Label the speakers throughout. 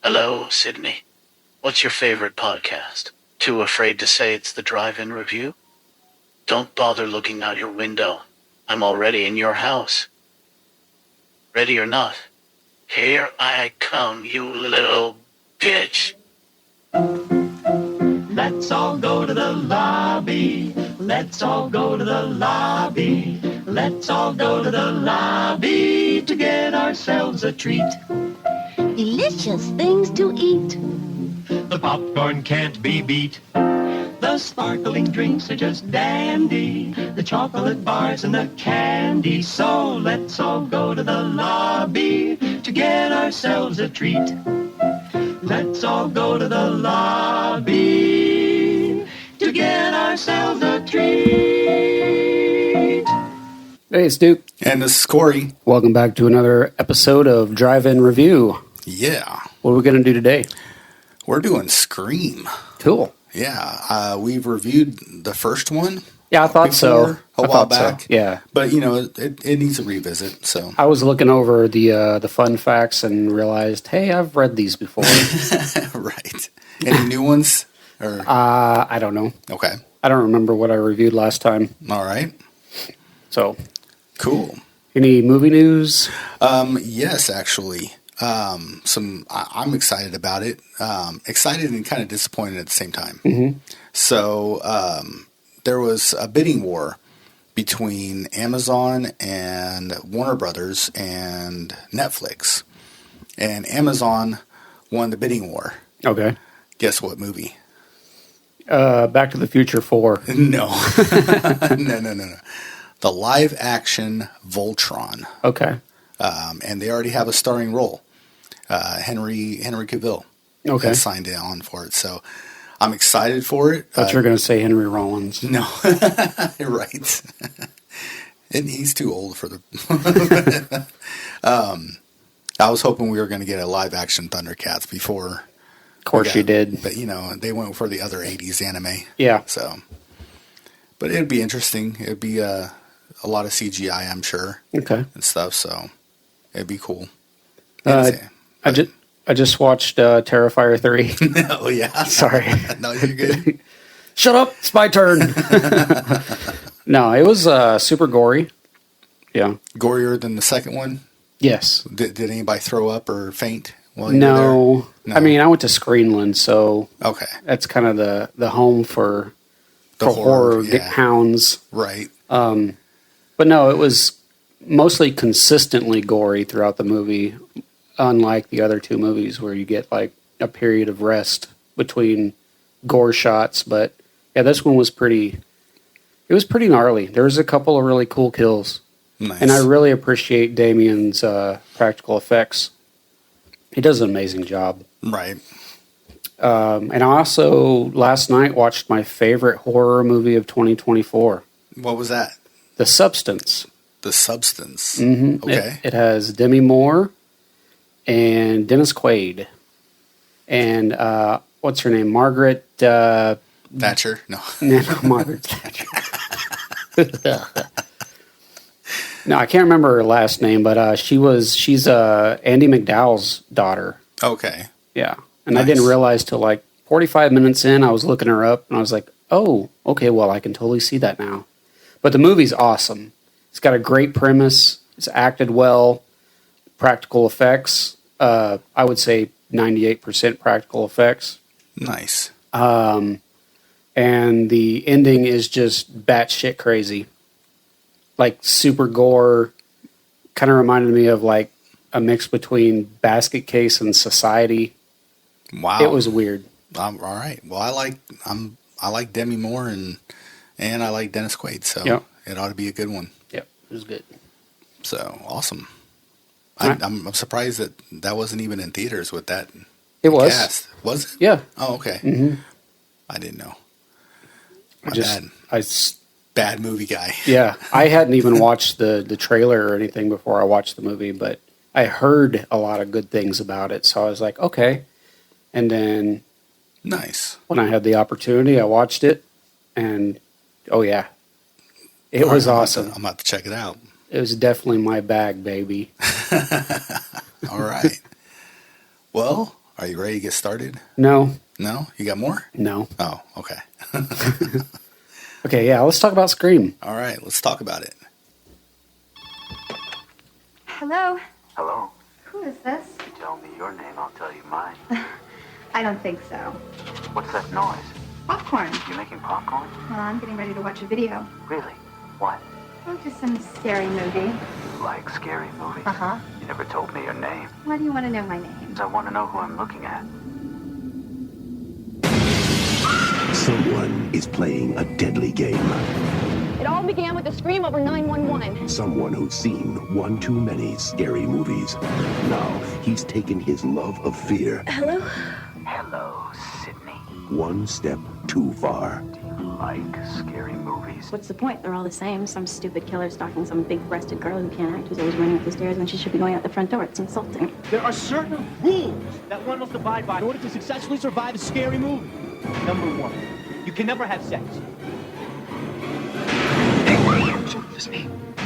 Speaker 1: Hello, Sydney. What's your favorite podcast? Too afraid to say it's the drive-in review? Don't bother looking out your window. I'm already in your house. Ready or not, here I come, you little bitch.
Speaker 2: Let's all go to the lobby. Let's all go to the lobby. Let's all go to the lobby to get ourselves a treat.
Speaker 3: Delicious things to eat.
Speaker 2: The popcorn can't be beat. The sparkling drinks are just dandy. The chocolate bars and the candy. So let's all go to the lobby to get ourselves a treat. Let's all go to the lobby to get ourselves a treat.
Speaker 4: Hey, it's Duke.
Speaker 5: And this is Corey.
Speaker 4: Welcome back to another episode of Drive-In Review.
Speaker 5: Yeah.
Speaker 4: What are we going to do today?
Speaker 5: We're doing Scream.
Speaker 4: Cool.
Speaker 5: Yeah. We've reviewed the first one.
Speaker 4: Yeah, I thought so.
Speaker 5: A while back.
Speaker 4: So. Yeah.
Speaker 5: But, it needs a revisit, so.
Speaker 4: I was looking over the fun facts and realized, hey, I've read these before.
Speaker 5: Right. Any new ones? Or?
Speaker 4: I don't know.
Speaker 5: Okay.
Speaker 4: I don't remember what I reviewed last time.
Speaker 5: All right.
Speaker 4: So.
Speaker 5: Cool.
Speaker 4: Any movie news?
Speaker 5: Yes, actually. I'm excited about it. Excited and kind of disappointed at the same time.
Speaker 4: Mm-hmm.
Speaker 5: So, there was a bidding war between Amazon and Warner Brothers and Netflix. And Amazon won the bidding war.
Speaker 4: Okay.
Speaker 5: Guess what movie?
Speaker 4: Back to the Future 4.
Speaker 5: No. No. The live action Voltron.
Speaker 4: Okay.
Speaker 5: And they already have a starring role. Henry Cavill.
Speaker 4: Okay.
Speaker 5: Has signed on for it. So I'm excited for it.
Speaker 4: I thought you were going to say Henry Rollins.
Speaker 5: No. Right. And he's too old for the... I was hoping we were going to get a live action Thundercats before.
Speaker 4: Of course you did.
Speaker 5: But, they went for the other 80s anime.
Speaker 4: Yeah.
Speaker 5: So, but it'd be interesting. It'd be a lot of CGI, I'm sure.
Speaker 4: Okay.
Speaker 5: And stuff, so it'd be cool.
Speaker 4: I just watched Terrifier 3.
Speaker 5: Oh, yeah.
Speaker 4: Sorry.
Speaker 5: No, you're good.
Speaker 4: Shut up. It's my turn. No, it was super gory. Yeah.
Speaker 5: Gorier than the second one?
Speaker 4: Yes.
Speaker 5: Did anybody throw up or faint while you were
Speaker 4: No.
Speaker 5: there?
Speaker 4: I mean, I went to Screenland, so
Speaker 5: Okay.
Speaker 4: that's kind of the home for
Speaker 5: The
Speaker 4: horror
Speaker 5: yeah.
Speaker 4: hounds.
Speaker 5: Right.
Speaker 4: But no, it was mostly consistently gory throughout the movie, unlike the other two movies where you get like a period of rest between gore shots. But yeah, this one was pretty gnarly. There was a couple of really cool kills.
Speaker 5: Nice.
Speaker 4: And I really appreciate Damien's practical effects. He does an amazing job.
Speaker 5: Right.
Speaker 4: And I also, last night, watched my favorite horror movie of 2024.
Speaker 5: What was that?
Speaker 4: The Substance.
Speaker 5: The Substance.
Speaker 4: Mm-hmm.
Speaker 5: Okay.
Speaker 4: It has Demi Moore and Dennis Quaid. And what's her name? Margaret...
Speaker 5: Thatcher? No.
Speaker 4: No, Margaret Thatcher. No, I can't remember her last name, but she's Andy McDowell's daughter.
Speaker 5: Okay.
Speaker 4: Yeah. And
Speaker 5: Nice.
Speaker 4: I didn't realize till like 45 minutes in, I was looking her up, and I was like, oh, okay, well, I can totally see that now. But the movie's awesome. It's got a great premise. It's acted well. Practical effects. I would say 98% practical effects.
Speaker 5: Nice.
Speaker 4: And the ending is just batshit crazy. Like super gore. Kind of reminded me of like a mix between Basket Case and Society.
Speaker 5: Wow.
Speaker 4: It was weird.
Speaker 5: All right. Well, I like Demi Moore and I like Dennis Quaid, so
Speaker 4: Yep.
Speaker 5: it ought to be a good one.
Speaker 4: Yep, it was good.
Speaker 5: So awesome.
Speaker 4: Right.
Speaker 5: I'm surprised that wasn't even in theaters with that.
Speaker 4: It was.
Speaker 5: Cast. Was it?
Speaker 4: Yeah.
Speaker 5: Oh, okay.
Speaker 4: Mm-hmm.
Speaker 5: I didn't know. Bad movie guy.
Speaker 4: Yeah, I hadn't even watched the trailer or anything before I watched the movie, but I heard a lot of good things about it, so I was like, okay. And then
Speaker 5: Nice.
Speaker 4: when I had the opportunity, I watched it, and oh yeah, it was awesome.
Speaker 5: I'm about to check it out.
Speaker 4: It was definitely my bag, baby.
Speaker 5: All right. Well, Are you ready to get started?
Speaker 4: No,
Speaker 5: No? You got more?
Speaker 4: no.
Speaker 5: Oh, okay.
Speaker 4: Okay, yeah, let's talk about Scream.
Speaker 5: All right, let's talk about it.
Speaker 6: Hello?
Speaker 7: Hello.
Speaker 6: Who is this?
Speaker 7: You tell me your name, I'll tell you mine.
Speaker 6: I don't think so.
Speaker 7: What's that noise?
Speaker 6: Popcorn.
Speaker 7: You making popcorn?
Speaker 6: Well, I'm getting ready to watch a video.
Speaker 7: Really? What?
Speaker 6: Oh, just some scary movie.
Speaker 7: Like scary movies?
Speaker 6: Uh-huh.
Speaker 7: You never told me your name.
Speaker 6: Why do you want to know my name?
Speaker 7: 'Cause I want to know who I'm looking at.
Speaker 8: Someone is playing a deadly game.
Speaker 9: It all began with a scream over 911.
Speaker 8: Someone who's seen one too many scary movies. Now, he's taken his love of fear
Speaker 9: Hello?
Speaker 7: Hello, Sydney.
Speaker 8: one step too far.
Speaker 7: Do you like scary movies?
Speaker 9: What's the point? They're all the same. Some stupid killer stalking some big-breasted girl who can't act, who's always running up the stairs when she should be going out the front door. It's insulting.
Speaker 10: There are certain rules that one must abide by in order to successfully survive a scary movie. Number one, you can never have sex.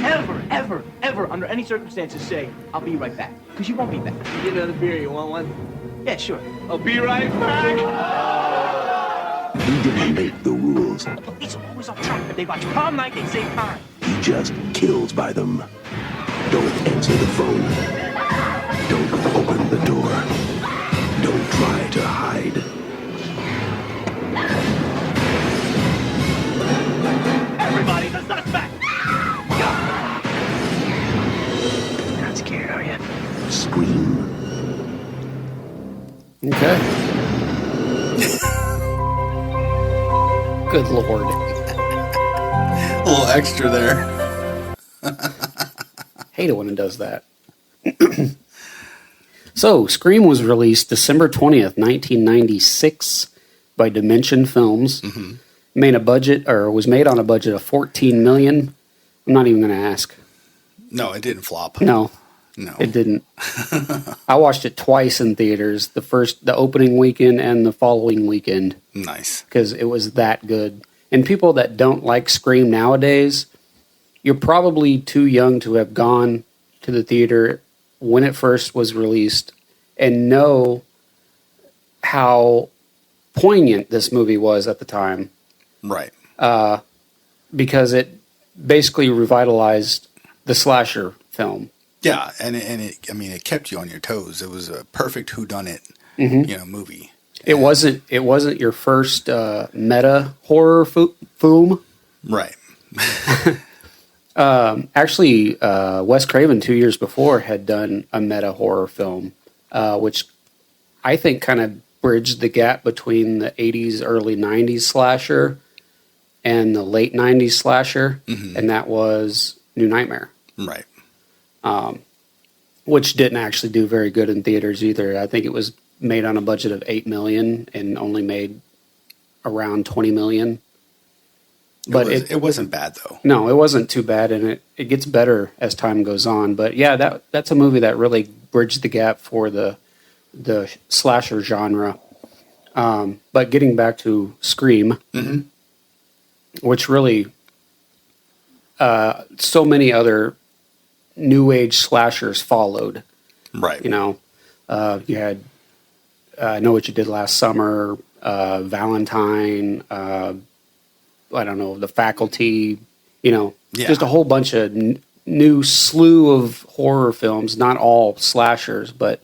Speaker 10: Never, ever, ever, under any circumstances, say, I'll be right back. Because you won't be back. Get another beer, you want one? Yeah, sure. I'll be right back.
Speaker 8: He didn't make the rules.
Speaker 10: The police are always off track. If they watch prom night, they save time.
Speaker 8: He just kills by them. Don't answer the phone. Don't open the door. Don't try to hide.
Speaker 10: Everybody's a suspect.
Speaker 7: You're not scared, are you?
Speaker 8: Scream.
Speaker 4: Okay. Good Lord.
Speaker 5: A little extra there.
Speaker 4: Hate it when it does that. So, Scream was released December 20th, 1996 by Dimension Films. Was made on a budget of $14 million. I'm not even going to ask.
Speaker 5: No, it didn't flop.
Speaker 4: No,
Speaker 5: No.
Speaker 4: it didn't. I watched it twice in theaters, the opening weekend and the following weekend,
Speaker 5: Nice.
Speaker 4: because it was that good. And people that don't like Scream nowadays, you're probably too young to have gone to the theater when it first was released and know how poignant this movie was at the time,
Speaker 5: Right.
Speaker 4: because it basically revitalized the slasher film.
Speaker 5: Yeah, and it kept you on your toes. It was a perfect whodunit, movie.
Speaker 4: It wasn't your first meta horror film.
Speaker 5: Right.
Speaker 4: Actually, Wes Craven 2 years before had done a meta horror film, which I think kind of bridged the gap between the 80s, early 90s slasher and the late 90s slasher, and that was New Nightmare,
Speaker 5: Right.
Speaker 4: which didn't actually do very good in theaters either. I think it was made on a budget of $8 million and only made around $20 million. But
Speaker 5: it wasn't bad though.
Speaker 4: No, it wasn't too bad, and it gets better as time goes on. But yeah, that's a movie that really bridged the gap for the slasher genre. But getting back to Scream, which really so many other new age slashers followed.
Speaker 5: Right.
Speaker 4: You know, you had I Know What You Did Last Summer, Valentine. I don't know, The Faculty, just a whole bunch of new slew of horror films, not all slashers, but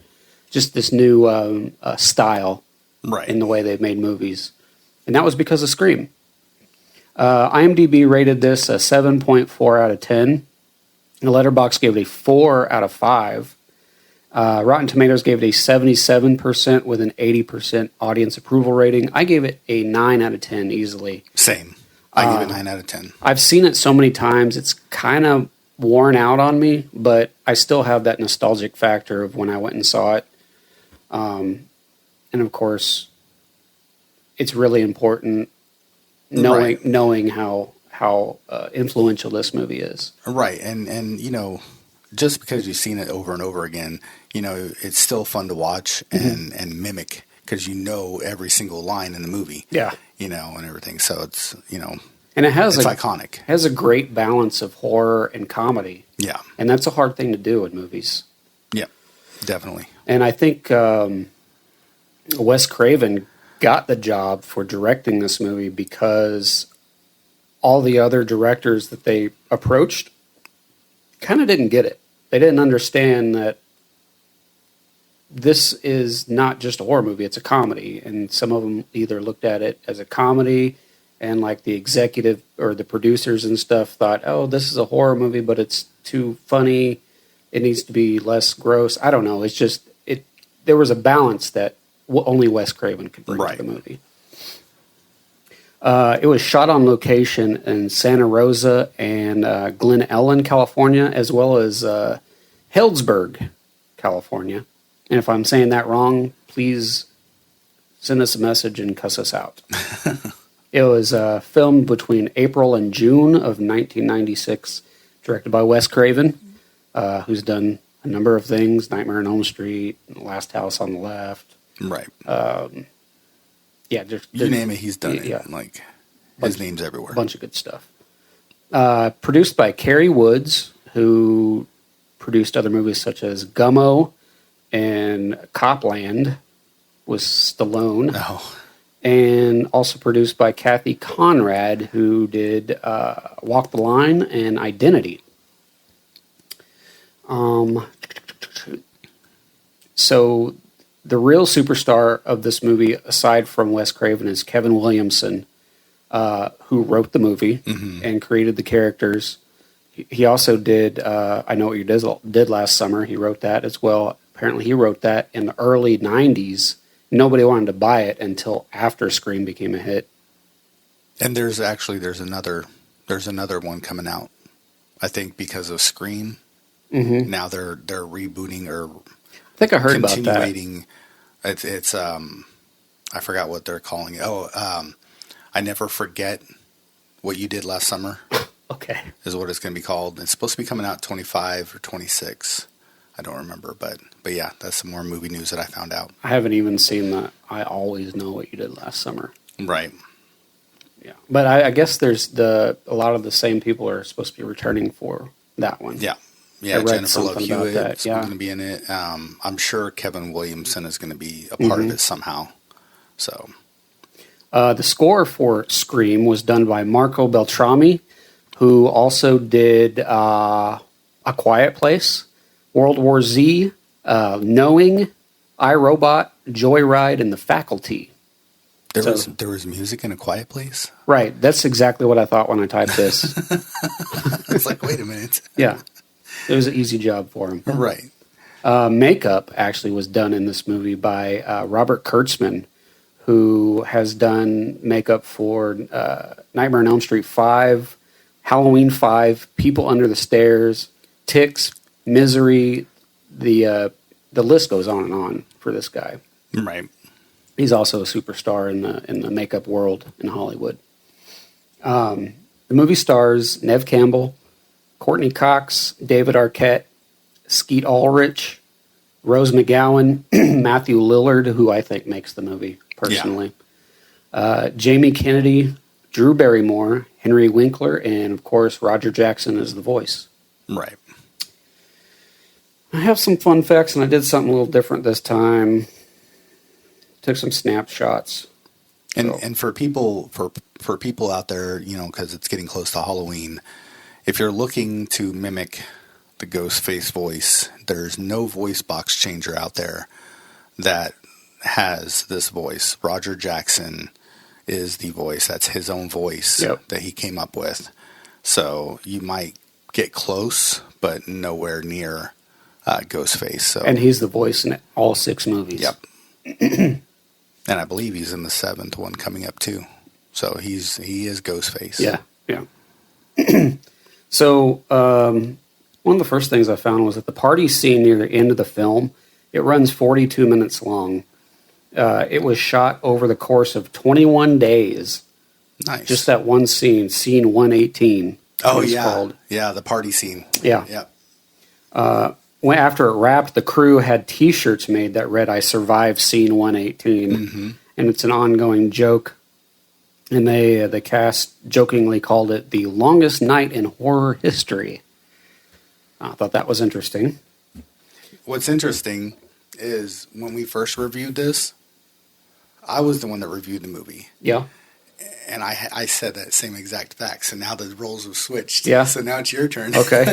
Speaker 4: just this new style
Speaker 5: Right.
Speaker 4: in the way they've made movies. And that was because of Scream. IMDb rated this a 7.4 out of 10. The Letterboxd gave it a 4 out of 5. Rotten Tomatoes gave it a 77% with an 80% audience approval rating. I gave it a 9 out of 10 easily.
Speaker 5: Same. I give it 9 out of 10.
Speaker 4: I've seen it so many times, it's kind of worn out on me, but I still have that nostalgic factor of when I went and saw it. And of course, it's really important knowing how influential this movie is.
Speaker 5: Right. And just because you've seen it over and over again, it's still fun to watch and mimic because every single line in the movie.
Speaker 4: Yeah.
Speaker 5: And everything. So it's,
Speaker 4: and it's
Speaker 5: iconic.
Speaker 4: It has a great balance of horror and comedy.
Speaker 5: Yeah.
Speaker 4: And that's a hard thing to do in movies.
Speaker 5: Yeah, definitely.
Speaker 4: And I think Wes Craven got the job for directing this movie because all the other directors that they approached kind of didn't get it. They didn't understand that this is not just a horror movie, it's a comedy. And some of them either looked at it as a comedy, and like the executive or the producers and stuff thought, oh, this is a horror movie, but it's too funny. It needs to be less gross. I don't know. It's just, there was a balance that only Wes Craven could bring to the movie. It was shot on location in Santa Rosa and Glen Ellen, California, as well as Healdsburg, California. And if I'm saying that wrong, please send us a message and cuss us out. It was filmed between April and June of 1996, directed by Wes Craven, who's done a number of things, Nightmare on Elm Street, Last House on the Left.
Speaker 5: Right.
Speaker 4: Yeah,
Speaker 5: you name it, he's done it.
Speaker 4: Yeah.
Speaker 5: Like, his name's everywhere.
Speaker 4: A bunch of good stuff. Produced by Kerry Woods, who produced other movies such as Gummo and Copland with Stallone.
Speaker 5: Oh.
Speaker 4: And also produced by Kathy Conrad, who did Walk the Line and Identity. So the real superstar of this movie, aside from Wes Craven, is Kevin Williamson, who wrote the movie and created the characters. He also did I Know What You Did Last Summer. He wrote that as well. Apparently he wrote that in the early 90s. Nobody wanted to buy it until after Scream became a hit.
Speaker 5: And there's another one coming out. I think because of Scream. Mm-hmm. Now they're rebooting or
Speaker 4: I think I heard about that.
Speaker 5: It's I forgot what they're calling it. I Never Forget What You Did Last Summer.
Speaker 4: Okay.
Speaker 5: Is what it's going to be called. It's supposed to be coming out 25 or 26. I don't remember, but yeah, that's some more movie news that I found out.
Speaker 4: I haven't even seen that. I Always Know What You Did Last Summer.
Speaker 5: Right.
Speaker 4: Yeah, but I guess there's a lot of the same people are supposed to be returning for that one.
Speaker 5: Yeah. Yeah, Jennifer Love Hewitt is
Speaker 4: yeah.
Speaker 5: going to be in it. I'm sure Kevin Williamson is going to be a part of it somehow. So,
Speaker 4: the score for Scream was done by Marco Beltrami, who also did A Quiet Place, World War Z, Knowing, iRobot, Joyride, and The Faculty.
Speaker 5: There was music in A Quiet Place?
Speaker 4: Right. That's exactly what I thought when I typed this.
Speaker 5: It's like, wait a minute.
Speaker 4: Yeah. It was an easy job for him.
Speaker 5: Right.
Speaker 4: Makeup actually was done in this movie by Robert Kurtzman, who has done makeup for Nightmare on Elm Street 5, Halloween 5, People Under the Stairs, Ticks, Misery. The list goes on and on for this guy.
Speaker 5: Right.
Speaker 4: He's also a superstar in the makeup world in Hollywood. The movie stars Neve Campbell, Courtney Cox, David Arquette, Skeet Ulrich, Rose McGowan, Matthew Lillard, who I think makes the movie personally, Jamie Kennedy, Drew Barrymore, Henry Winkler, and of course Roger Jackson as the voice.
Speaker 5: Right.
Speaker 4: I have some fun facts, and I did something a little different this time. Took some snapshots.
Speaker 5: And for people out there, because it's getting close to Halloween, if you're looking to mimic the Ghostface voice, there's no voice box changer out there that has this voice. Roger Jackson is the voice. That's his own voice that he came up with. So you might get close, but nowhere near Ghostface. So.
Speaker 4: And he's the voice in all 6 movies.
Speaker 5: Yep. And I believe he's in the 7th one coming up too. So he is Ghostface.
Speaker 4: Yeah. So one of the first things I found was that the party scene near the end of the film, it runs 42 minutes long. It was shot over the course of 21 days.
Speaker 5: Nice.
Speaker 4: Just that one scene 118.
Speaker 5: Oh, yeah. Called. Yeah, the party scene.
Speaker 4: Yeah.
Speaker 5: Yeah.
Speaker 4: After it wrapped, the crew had T-shirts made that read, "I survived scene 118." Mm-hmm. And it's an ongoing joke. And the cast jokingly called it the longest night in horror history. I thought that was interesting.
Speaker 5: What's interesting is when we first reviewed this, I was the one that reviewed the movie.
Speaker 4: Yeah.
Speaker 5: And I said that same exact fact. So now the roles have switched.
Speaker 4: Yeah.
Speaker 5: So now it's your turn.
Speaker 4: Okay.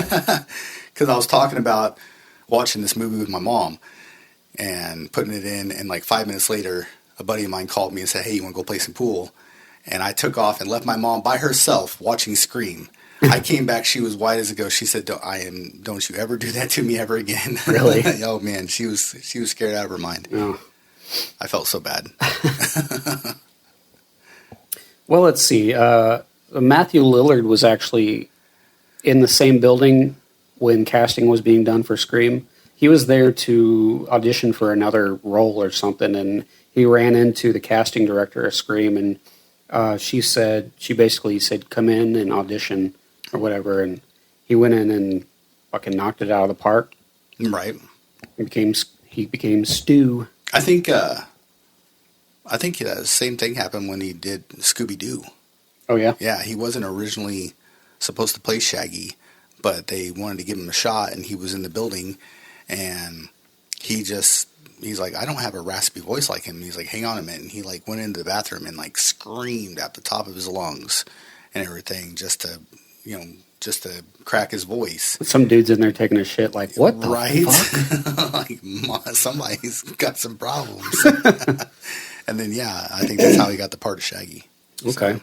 Speaker 5: Because I was talking about watching this movie with my mom and putting it in. And like 5 minutes later, a buddy of mine called me and said, hey, you want to go play some pool? And I took off and left my mom by herself watching Scream. I came back. She was white as a ghost. She said, don't you ever do that to me ever again.
Speaker 4: Really?
Speaker 5: Oh, man. She was scared out of her mind.
Speaker 4: Oh.
Speaker 5: I felt so bad.
Speaker 4: Well, let's see. Matthew Lillard was actually in the same building when casting was being done for Scream. He was there to audition for another role or something, and he ran into the casting director of Scream, and she basically said, come in and audition or whatever, and he went in and fucking knocked it out of the park.
Speaker 5: Right.
Speaker 4: He became Stu.
Speaker 5: I think the same thing happened when he did Scooby-Doo.
Speaker 4: Oh, yeah?
Speaker 5: Yeah, he wasn't originally supposed to play Shaggy, but they wanted to give him a shot, and he was in the building, and he's like, I don't have a raspy voice like him. And he's like, hang on a minute. And he like went into the bathroom and like screamed at the top of his lungs and everything just to crack his voice.
Speaker 4: Some dude's in there taking a shit like, what the
Speaker 5: fuck? Like, somebody's got some problems. And then, yeah, I think that's how he got the part of Shaggy.
Speaker 4: Okay. So.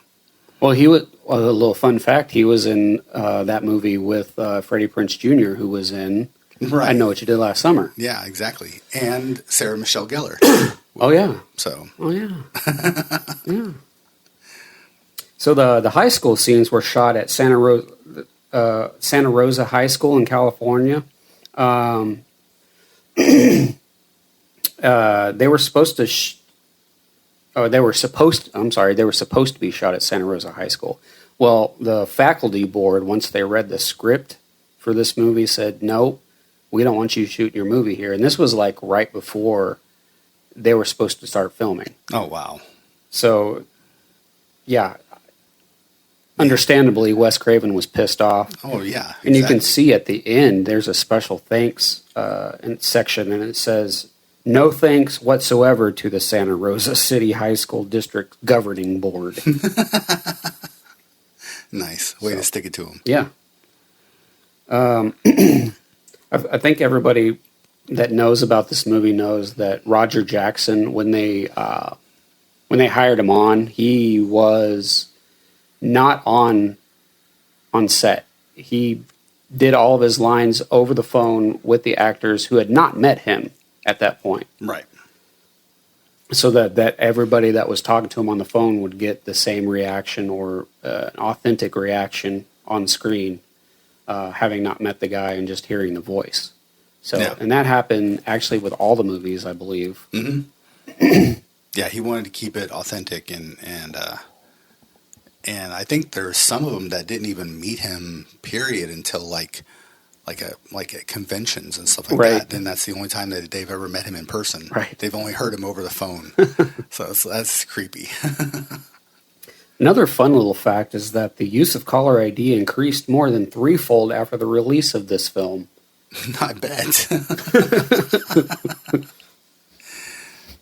Speaker 4: Well, a little fun fact, he was in that movie with Freddie Prinze Jr., who was in I Know What You Did Last Summer.
Speaker 5: Yeah, exactly. And Sarah Michelle Gellar.
Speaker 4: Oh, yeah.
Speaker 5: So.
Speaker 4: Oh, yeah. Yeah. So the high school scenes were shot at Santa Rosa High School in California. They were supposed to be shot at Santa Rosa High School. Well, the faculty board, once they read the script for this movie, said, no, we don't want you shooting your movie here. And this was like right before they were supposed to start filming.
Speaker 5: Oh, wow.
Speaker 4: So, yeah. Understandably, Wes Craven was pissed off.
Speaker 5: Oh, yeah. Exactly.
Speaker 4: And you can see at the end, there's a special thanks section, and it says, no thanks whatsoever to the Santa Rosa City High School District Governing Board.
Speaker 5: Nice. Way to stick it to him.
Speaker 4: Yeah. I think everybody that knows about this movie knows that Roger Jackson, when they hired him on, he was not on set. He did all of his lines over the phone with the actors who had not met him at that point.
Speaker 5: Right.
Speaker 4: So that everybody that was talking to him on the phone would get the same reaction or an authentic reaction on screen, having not met the guy and just hearing the voice. So, yeah. And that happened actually with all the movies, I believe.
Speaker 5: Mm-hmm. Yeah, he wanted to keep it authentic, and I think there's some of them that didn't even meet him, period, until like at conventions and stuff like that. Then that's the only time that they've ever met him in person.
Speaker 4: Right.
Speaker 5: They've only heard him over the phone. So that's creepy.
Speaker 4: Another fun little fact is that the use of caller ID increased more than threefold after the release of this film.
Speaker 5: I bet.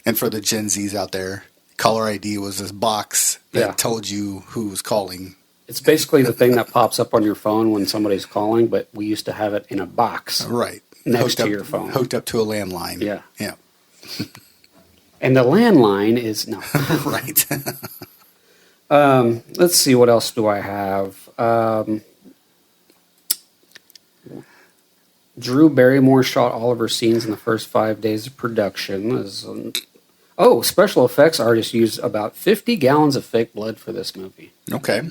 Speaker 5: And for the Gen Zs out there, caller ID was this box that told you who was calling.
Speaker 4: It's basically the thing that pops up on your phone when somebody's calling, but we used to have it in a box.
Speaker 5: Right.
Speaker 4: Next to your phone.
Speaker 5: Hooked up to a landline.
Speaker 4: Yeah.
Speaker 5: Yeah.
Speaker 4: And the landline is... No.
Speaker 5: Right.
Speaker 4: Let's see, what else do I have? Drew Barrymore shot all of her scenes in the first 5 days of production. Special effects artists used about 50 gallons of fake blood for this movie.
Speaker 5: Okay.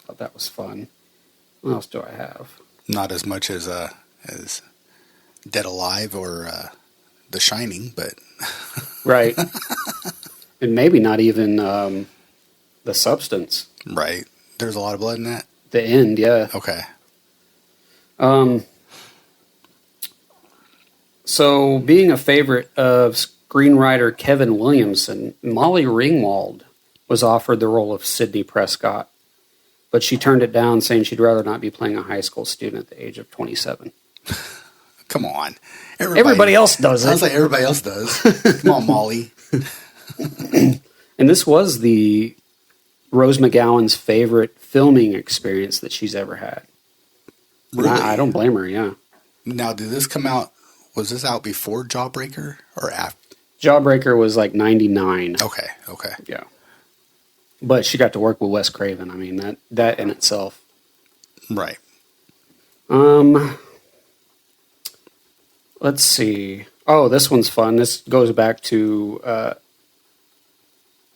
Speaker 4: Thought that was fun. What else do I have?
Speaker 5: Not as much as Dead Alive or The Shining, but...
Speaker 4: Right. And maybe not even The Substance.
Speaker 5: Right. There's a lot of blood in that?
Speaker 4: The end, yeah.
Speaker 5: Okay.
Speaker 4: So, being a favorite of screenwriter Kevin Williamson, Molly Ringwald was offered the role of Sidney Prescott, but she turned it down, saying she'd rather not be playing a high school student at the age of 27.
Speaker 5: Come on.
Speaker 4: Everybody else does it.
Speaker 5: Sounds like everybody else does. Come on, Molly.
Speaker 4: And this was the Rose McGowan's favorite filming experience that she's ever had.
Speaker 5: Really?
Speaker 4: I don't blame her, yeah.
Speaker 5: Now, did this come out, was this out before Jawbreaker or after?
Speaker 4: Jawbreaker was like 99.
Speaker 5: Okay.
Speaker 4: Yeah. But she got to work with Wes Craven. I mean, that in itself.
Speaker 5: Right.
Speaker 4: Let's see. Oh, this one's fun. This goes back to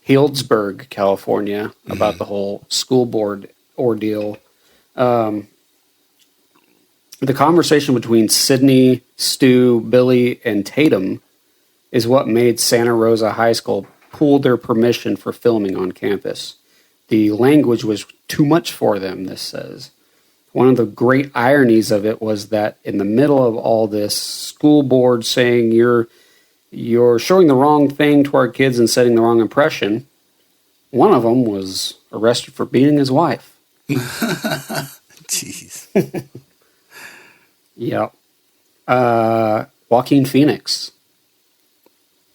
Speaker 4: Healdsburg, California, about the whole school board ordeal. The conversation between Sydney, Stu, Billy, and Tatum is what made Santa Rosa High School pull their permission for filming on campus. The language was too much for them, this says. One of the great ironies of it was that in the middle of all this, school board saying you're showing the wrong thing to our kids and setting the wrong impression, one of them was arrested for beating his wife.
Speaker 5: Jeez.
Speaker 4: Yeah. Joaquin Phoenix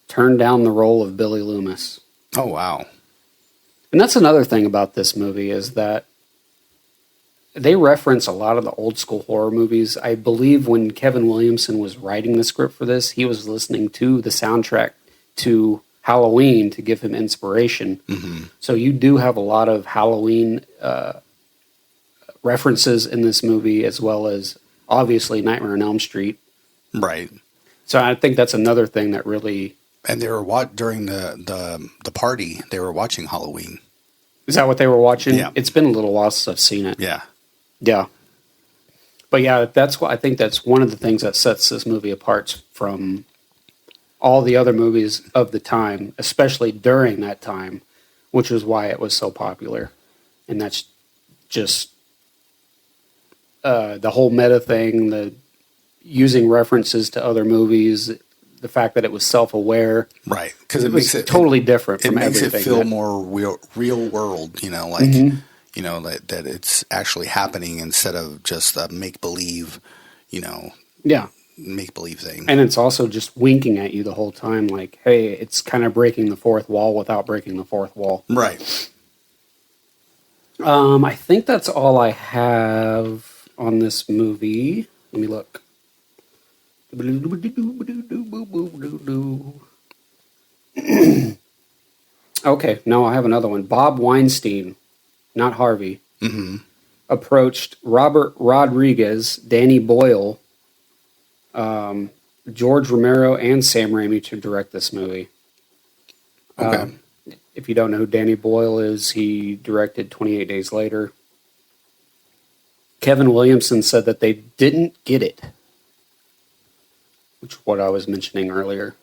Speaker 4: turned down the role of Billy Loomis.
Speaker 5: Oh, wow.
Speaker 4: And that's another thing about this movie is that they reference a lot of the old school horror movies. I believe when Kevin Williamson was writing the script for this, he was listening to the soundtrack to Halloween to give him inspiration.
Speaker 5: Mm-hmm.
Speaker 4: So you do have a lot of Halloween references in this movie, as well as obviously Nightmare on Elm Street.
Speaker 5: Right.
Speaker 4: So I think that's another thing that really...
Speaker 5: And they were during the party, they were watching Halloween.
Speaker 4: Is that what they were watching?
Speaker 5: Yeah.
Speaker 4: It's been a little while since I've seen it.
Speaker 5: Yeah.
Speaker 4: Yeah. But yeah, I think that's one of the things that sets this movie apart from all the other movies of the time, especially during that time, which is why it was so popular. And that's just the whole meta thing, the using references to other movies, the fact that it was self-aware.
Speaker 5: Right. Because
Speaker 4: it makes it totally different from everything.
Speaker 5: It makes it feel more real world, like, that it's actually happening instead of just a make-believe,
Speaker 4: yeah,
Speaker 5: make-believe thing.
Speaker 4: And it's also just winking at you the whole time, like, hey, it's kind of breaking the fourth wall without breaking the fourth wall.
Speaker 5: Right.
Speaker 4: I think that's all I have on this movie. Let me look. Okay, no, I have another one. Bob Weinstein, not Harvey, approached Robert Rodriguez, Danny Boyle, George Romero, and Sam Raimi to direct this movie.
Speaker 5: Okay.
Speaker 4: If you don't know who Danny Boyle is, he directed 28 Days Later. Kevin Williamson said that they didn't get it, which is what I was mentioning earlier.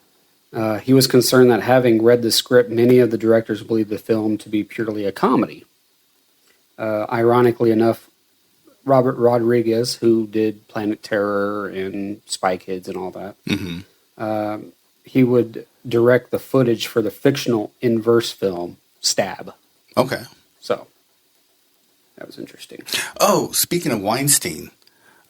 Speaker 4: He was concerned that having read the script, many of the directors believed the film to be purely a comedy. Ironically enough, Robert Rodriguez, who did Planet Terror and Spy Kids and all that, he would direct the footage for the fictional inverse film, Stab.
Speaker 5: Okay.
Speaker 4: So, that was interesting.
Speaker 5: Oh, speaking of Weinstein,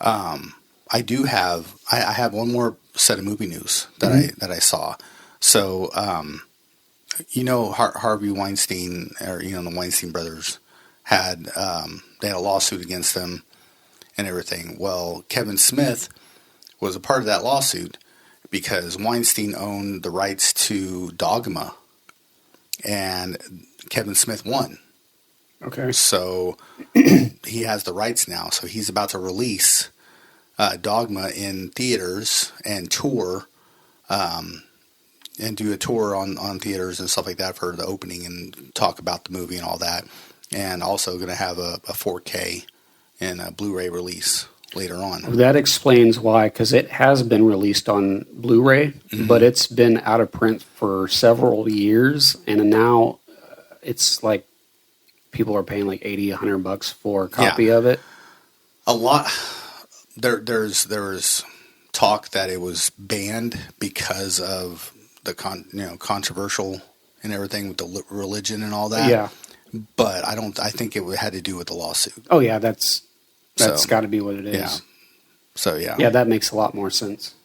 Speaker 5: I do have I have one more set of movie news that I saw. So, Harvey Weinstein, or the Weinstein brothers had they had a lawsuit against them and everything. Well, Kevin Smith was a part of that lawsuit because Weinstein owned the rights to Dogma, and Kevin Smith won.
Speaker 4: Okay.
Speaker 5: So he has the rights now. So he's about to release Dogma in theaters and tour, and do a tour on theaters and stuff like that for the opening and talk about the movie and all that. And also going to have a 4K and a Blu-ray release later on.
Speaker 4: That explains why, because it has been released on Blu-ray, but it's been out of print for several years, and now it's like people are paying like $80, $100 for a copy of it.
Speaker 5: A lot. There was talk that it was banned because of the controversial and everything with the religion and all that.
Speaker 4: Yeah.
Speaker 5: But I think it had to do with the lawsuit.
Speaker 4: Oh yeah, that's got to be what it is.
Speaker 5: Yeah. So yeah.
Speaker 4: Yeah, that makes a lot more sense.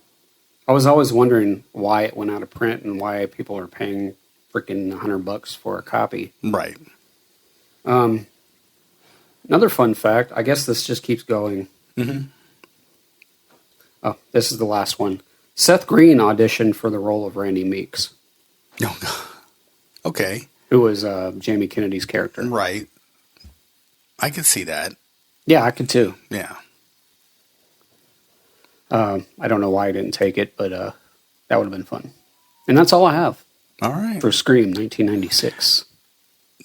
Speaker 4: I was always wondering why it went out of print and why people are paying freaking $100 for a copy.
Speaker 5: Right.
Speaker 4: Another fun fact, I guess this just keeps going.
Speaker 5: Mm-hmm.
Speaker 4: Oh, this is the last one. Seth Green auditioned for the role of Randy Meeks.
Speaker 5: No. Okay.
Speaker 4: Who was Jamie Kennedy's character.
Speaker 5: Right. I could see that.
Speaker 4: Yeah, I could too.
Speaker 5: Yeah.
Speaker 4: I don't know why I didn't take it, but that would have been fun. And that's all I have.
Speaker 5: All right.
Speaker 4: For Scream, 1996.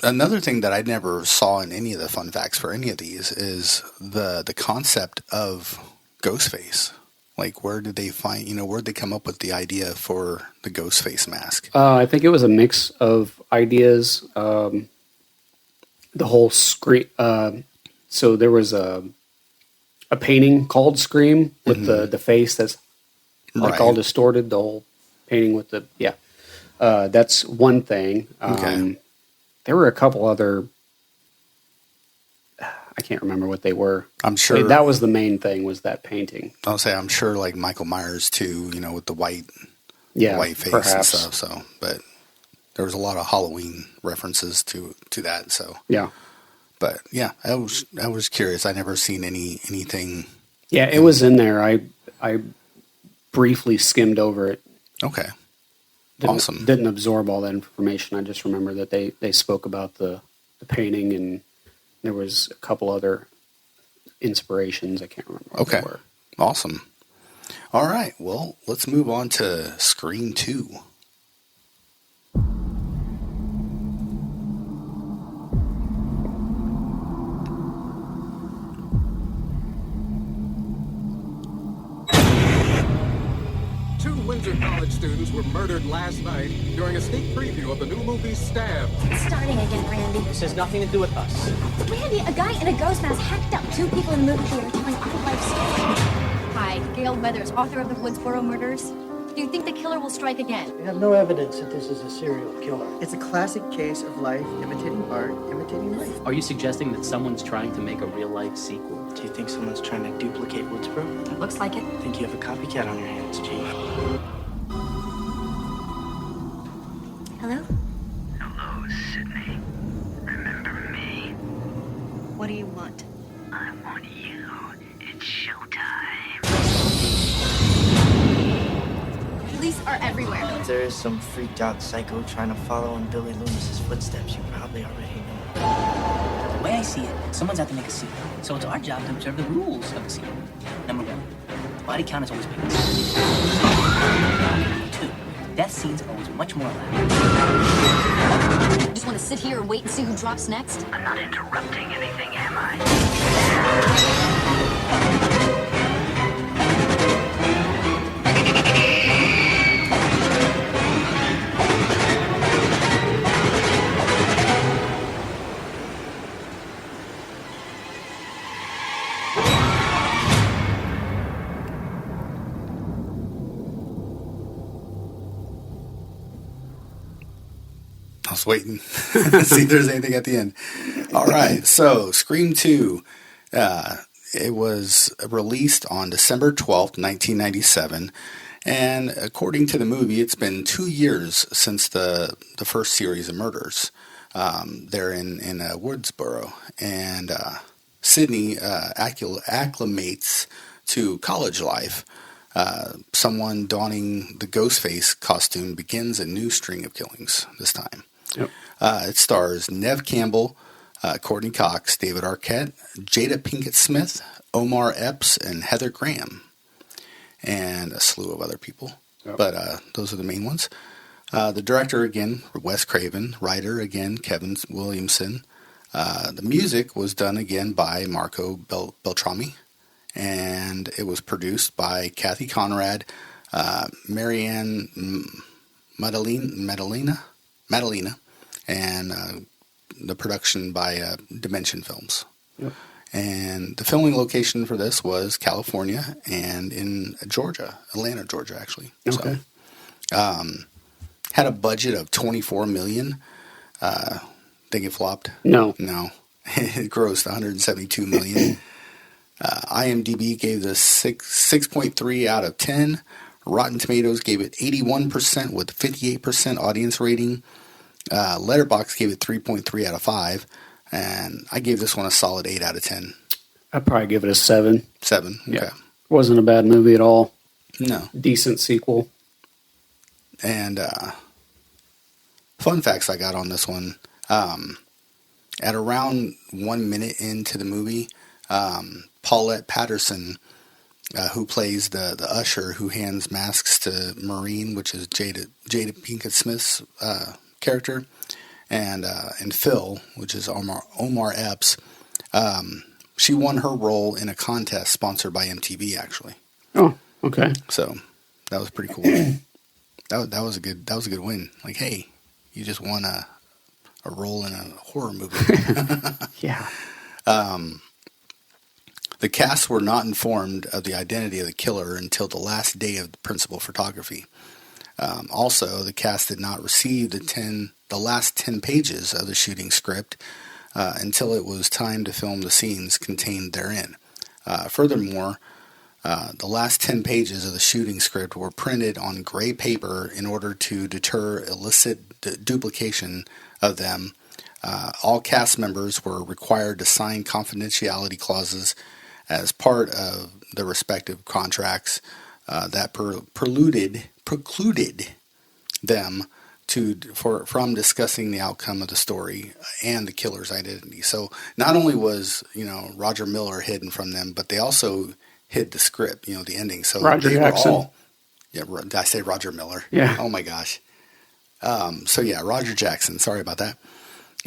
Speaker 5: Another thing that I never saw in any of the fun facts for any of these is the concept of Ghostface. Like, where did they find, where did they come up with the idea for the Ghostface mask?
Speaker 4: I think it was a mix of ideas. The whole Scream. So there was a painting called Scream with the face that's like all distorted. The whole painting with the that's one thing.
Speaker 5: Okay.
Speaker 4: There were a couple other. I can't remember what they were.
Speaker 5: I'm sure
Speaker 4: that was the main thing. Was that painting?
Speaker 5: I'll say I'm sure like Michael Myers too. With the white face
Speaker 4: perhaps.
Speaker 5: and stuff. So, but there was a lot of Halloween references to that. So
Speaker 4: yeah.
Speaker 5: But yeah, I was curious. I never seen anything.
Speaker 4: Yeah, it was in there. I briefly skimmed over it.
Speaker 5: Okay.
Speaker 4: Awesome. Didn't absorb all that information. I just remember that they spoke about the painting, and there was a couple other inspirations. I can't remember what they were.
Speaker 5: Awesome. All right. Well, let's move on to Scream 2.
Speaker 11: Windsor College students were murdered last night during a sneak preview of the new movie Stab.
Speaker 3: It's starting again, Randy.
Speaker 10: This has nothing to do with us.
Speaker 3: Randy, a guy in a ghost mask hacked up 2 people in the movie theater telling our life story.
Speaker 12: Hi, Gail Weathers, author of the Woodsboro Murders. Do you think the killer will strike again?
Speaker 13: We have no evidence that this is a serial killer.
Speaker 14: It's a classic case of life imitating art, imitating life.
Speaker 15: Are you suggesting that someone's trying to make a real-life sequel?
Speaker 14: Do you think someone's trying to duplicate Woodsboro?
Speaker 12: It looks like it.
Speaker 14: I think you have a copycat on your hands, Chief.
Speaker 3: Hello?
Speaker 7: Hello, Sydney. Remember me?
Speaker 3: What do you want?
Speaker 7: I want you. It's showtime.
Speaker 12: Police are everywhere.
Speaker 14: If there is some freaked out psycho trying to follow in Billy Loomis's footsteps, you probably already know.
Speaker 15: The way I see it, someone's out to make a sequel. So it's our job to observe the rules of the sequel. Number 1, the body count is always bigger. 2, death scenes are always much more elaborate.
Speaker 12: You just want to sit here and wait and see who drops next?
Speaker 7: I'm not interrupting anything, am I?
Speaker 5: I was waiting to see if there's anything at the end. All right. So Scream 2, it was released on December 12th, 1997. And according to the movie, it's been 2 years since the first series of murders. They're in Woodsboro. And Sydney acclimates to college life. Someone donning the Ghostface costume begins a new string of killings this time.
Speaker 4: Yep.
Speaker 5: It stars Neve Campbell, Courtney Cox, David Arquette, Jada Pinkett Smith, Omar Epps, and Heather Graham, and a slew of other people. Yep. But those are the main ones. The director, again, Wes Craven. Writer, again, Kevin Williamson. The music was done again by Marco Beltrami. And it was produced by Kathy Conrad, Marianne Madalena, and the production by Dimension Films. Yep. And the filming location for this was California and in Georgia, Atlanta, Georgia, actually.
Speaker 4: Okay.
Speaker 5: So, had a budget of $24 million. Think it flopped?
Speaker 4: No.
Speaker 5: It grossed $172 million. IMDb gave this 6.3 out of 10. Rotten Tomatoes gave it 81% with 58% audience rating. Letterboxd gave it 3.3 out of 5, and I gave this one a solid 8 out of 10.
Speaker 4: I'd probably give it a 7.
Speaker 5: 7, okay.
Speaker 4: Yeah. Wasn't a bad movie at all.
Speaker 5: No.
Speaker 4: Decent sequel.
Speaker 5: And fun facts I got on this one. At around 1 minute into the movie, Paulette Patterson, who plays the usher who hands masks to Maureen, which is Jada Pinkett Smith's character, and Phil, which is Omar Epps, she won her role in a contest sponsored by MTV, actually.
Speaker 4: Oh, okay.
Speaker 5: So that was pretty cool. that was a good win. Like, hey, you just won a role in a horror movie.
Speaker 4: Yeah.
Speaker 5: The cast were not informed of the identity of the killer until the last day of the principal photography. Also, the cast did not receive the last 10 pages of the shooting script until it was time to film the scenes contained therein. Furthermore, the last 10 pages of the shooting script were printed on gray paper in order to deter illicit duplication of them. All cast members were required to sign confidentiality clauses as part of the respective contracts that precluded them from discussing the outcome of the story and the killer's identity. So not only was Roger Miller hidden from them, but they also hid the script, the ending. So
Speaker 4: Roger Jackson.
Speaker 5: Did I say Roger Miller?
Speaker 4: Yeah.
Speaker 5: Oh my gosh. So yeah, Roger Jackson. Sorry about that.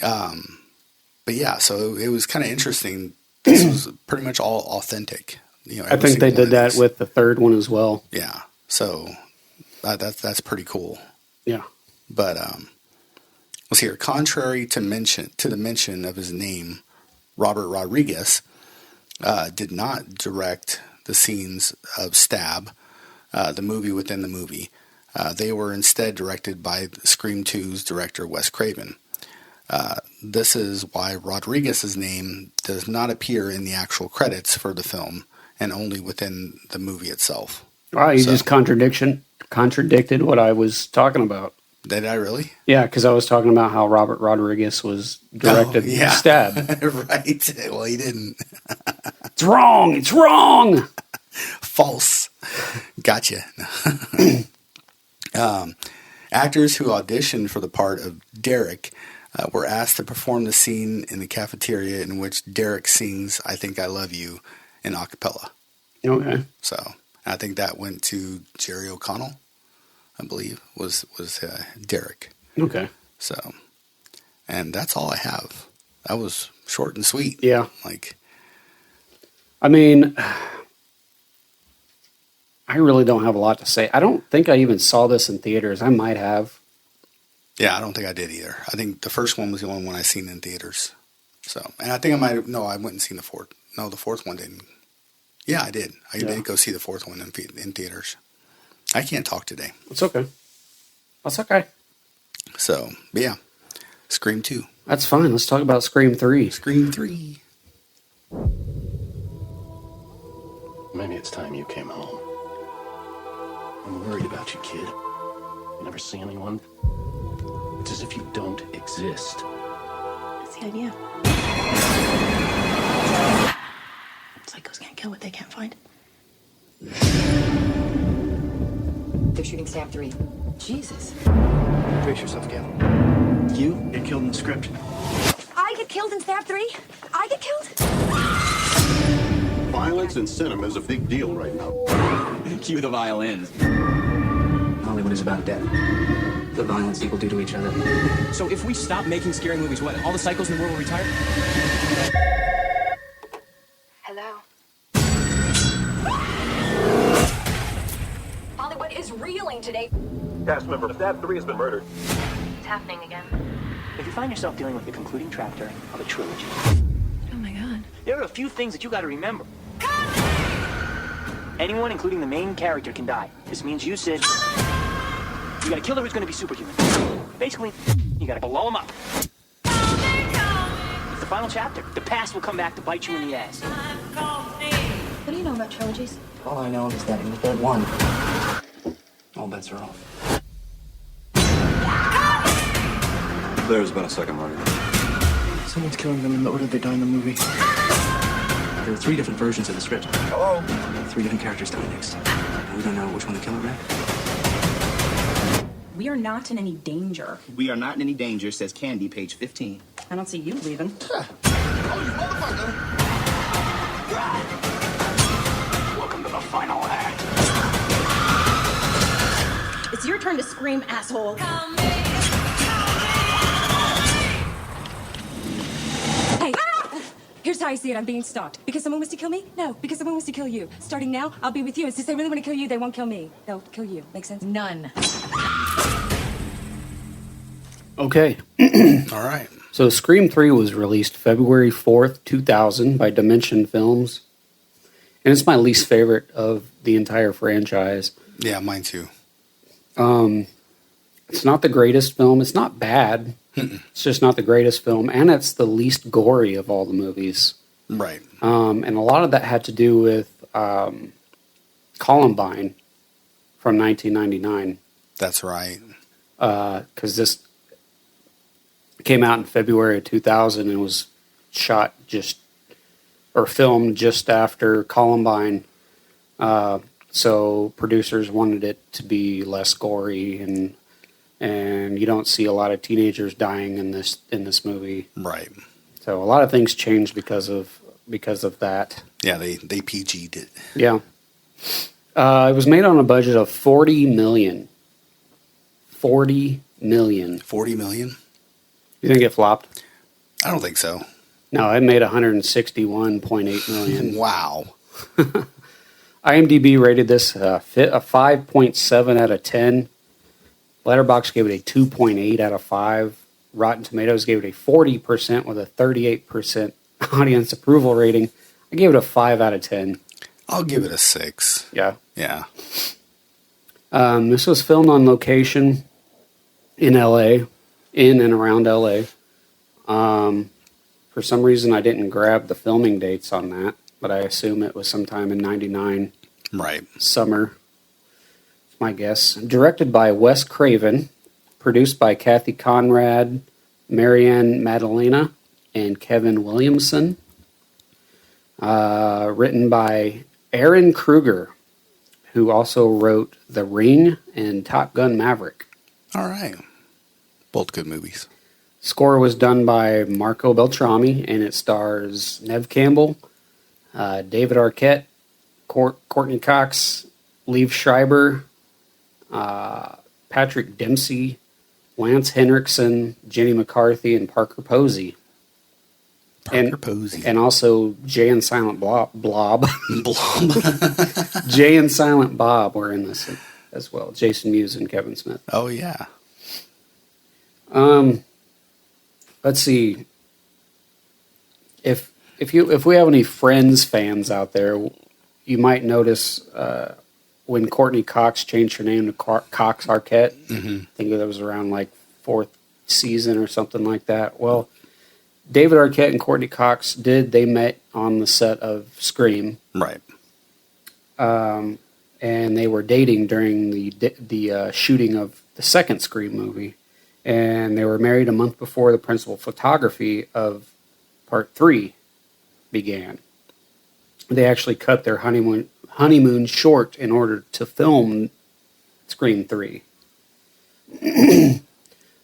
Speaker 5: But yeah, so it was kind of interesting. This was pretty much all authentic.
Speaker 4: I think they did that with the third one as well.
Speaker 5: Yeah. So that's pretty cool.
Speaker 4: Yeah.
Speaker 5: But let's hear. Contrary to the mention of his name, Robert Rodriguez did not direct the scenes of Stab, the movie within the movie. They were instead directed by Scream 2's director Wes Craven. This is why Rodriguez's name does not appear in the actual credits for the film, and only within the movie itself.
Speaker 4: Wow, you just contradicted what I was talking about.
Speaker 5: Did I really?
Speaker 4: Yeah, because I was talking about how Robert Rodriguez was directed Stab.
Speaker 5: Right. Well, he didn't.
Speaker 4: It's wrong. It's wrong.
Speaker 5: False. Gotcha. Actors who auditioned for the part of Derek were asked to perform the scene in the cafeteria in which Derek sings "I Think I Love You" in a cappella.
Speaker 4: Okay.
Speaker 5: So I think that went to Jerry O'Connell, I believe, was Derek.
Speaker 4: Okay.
Speaker 5: So, and that's all I have. That was short and sweet.
Speaker 4: Yeah.
Speaker 5: I
Speaker 4: really don't have a lot to say. I don't think I even saw this in theaters. I might have.
Speaker 5: Yeah, I don't think I did either. I think the first one was the only one I seen in theaters. So, and I think I might have, no, I went and seen the fourth. No, the fourth one didn't. Yeah, I did. I did go see the fourth one in theaters. I can't talk today.
Speaker 4: It's okay. That's okay.
Speaker 5: So, but yeah, Scream 2.
Speaker 4: That's fine. Let's talk about Scream 3.
Speaker 5: Scream 3.
Speaker 8: Maybe it's time you came home. I'm worried about you, kid. You never see anyone? It's as if you don't exist.
Speaker 9: That's the idea. Psychos can't kill what they can't find.
Speaker 16: They're shooting Stab 3. Jesus.
Speaker 10: Brace yourself, Gavin. You get killed in the script.
Speaker 12: I get killed in Stab 3? I get killed?
Speaker 17: Violence in cinema is a big deal right now.
Speaker 18: Cue the violins. Hollywood is about death. The violence people do to each other.
Speaker 10: So if we stop making scary movies, what? All the psychos in the world will retire?
Speaker 6: Hello.
Speaker 16: Hollywood is reeling today.
Speaker 17: Cast member Stab 3 has been murdered.
Speaker 6: It's happening again.
Speaker 15: If you find yourself dealing with the concluding chapter of a trilogy,
Speaker 12: Oh my god.
Speaker 15: there are a few things that you gotta remember. Anyone, including the main character, can die. This means you, Sid, you gotta kill her who's gonna be superhuman. Basically, you gotta blow him up. It's the final chapter. The past will come back to bite you in the ass.
Speaker 12: What do you know about trilogies?
Speaker 18: All I know is that in the third one, all bets are off. There's been a second murder.
Speaker 14: Someone's killing them in the order they die in the movie.
Speaker 18: There are 3 different versions of the script.
Speaker 14: Hello?
Speaker 18: 3 different characters die next. And we don't know which one the killer read.
Speaker 19: We are not in any danger.
Speaker 20: We are not in any danger, says Candy, page 15.
Speaker 19: I don't see you leaving.
Speaker 15: Welcome to the final act.
Speaker 19: It's your turn to scream, asshole.
Speaker 12: Hey, here's how I see it. I'm being stalked. Because someone wants to kill me? No, because someone wants to kill you. Starting now, I'll be with you. And since they really want to kill you, they won't kill me. They'll kill you. Make sense?
Speaker 16: None.
Speaker 4: Okay.
Speaker 5: All right.
Speaker 4: So Scream 3 was released February 4th, 2000 by Dimension Films. And it's my least favorite of the entire franchise.
Speaker 5: Yeah, mine too.
Speaker 4: It's not the greatest film. It's not bad. It's just not the greatest film. And it's the least gory of all the movies.
Speaker 5: Right.
Speaker 4: And a lot of that had to do with Columbine from 1999.
Speaker 5: That's right.
Speaker 4: Because this came out in February of 2000 and was filmed just after Columbine. So producers wanted it to be less gory, and you don't see a lot of teenagers dying in this movie.
Speaker 5: Right.
Speaker 4: So a lot of things changed because of that.
Speaker 5: Yeah, they PG'd it.
Speaker 4: Yeah. It was made on a budget of $40 million. $40 million.
Speaker 5: $40 million?
Speaker 4: You think it flopped?
Speaker 5: I don't think so.
Speaker 4: No, it made $161.8 million.
Speaker 5: Wow.
Speaker 4: IMDb rated this a 5.7 out of 10. Letterboxd gave it a 2.8 out of 5. Rotten Tomatoes gave it a 40% with a 38% audience approval rating. I gave it a 5 out of 10.
Speaker 5: I'll give it a 6.
Speaker 4: Yeah.
Speaker 5: Yeah.
Speaker 4: This was filmed on location in LA, in and around LA. For some reason, I didn't grab the filming dates on that, but I assume it was sometime in 99.
Speaker 5: Right.
Speaker 4: Summer. That's my guess. Directed by Wes Craven. Produced by Kathy Conrad, Marianne Madalena, and Kevin Williamson. Written by Aaron Kruger, who also wrote The Ring and Top Gun Maverick.
Speaker 5: All right. Both good movies.
Speaker 4: Score was done by Marco Beltrami, and it stars Neve Campbell, David Arquette, Courtney Cox, Liev Schreiber, Patrick Dempsey, Lance Henriksen, Jenny McCarthy, and Parker Posey.
Speaker 5: Posey.
Speaker 4: And also Jay and Silent Blob. Jay and Silent Bob were in this as well. Jason Mewes and Kevin Smith.
Speaker 5: Oh, yeah.
Speaker 4: Let's see. If we have any Friends fans out there, you might notice when Courtney Cox changed her name to Cox Arquette.
Speaker 5: Mm-hmm.
Speaker 4: I think that was around like 4th season or something like that. Well, David Arquette and Courtney Cox they met on the set of Scream.
Speaker 5: Right.
Speaker 4: And they were dating during the shooting of the second Scream movie. And they were married a month before the principal photography of Part 3 began. They actually cut their honeymoon short in order to film Scream 3. And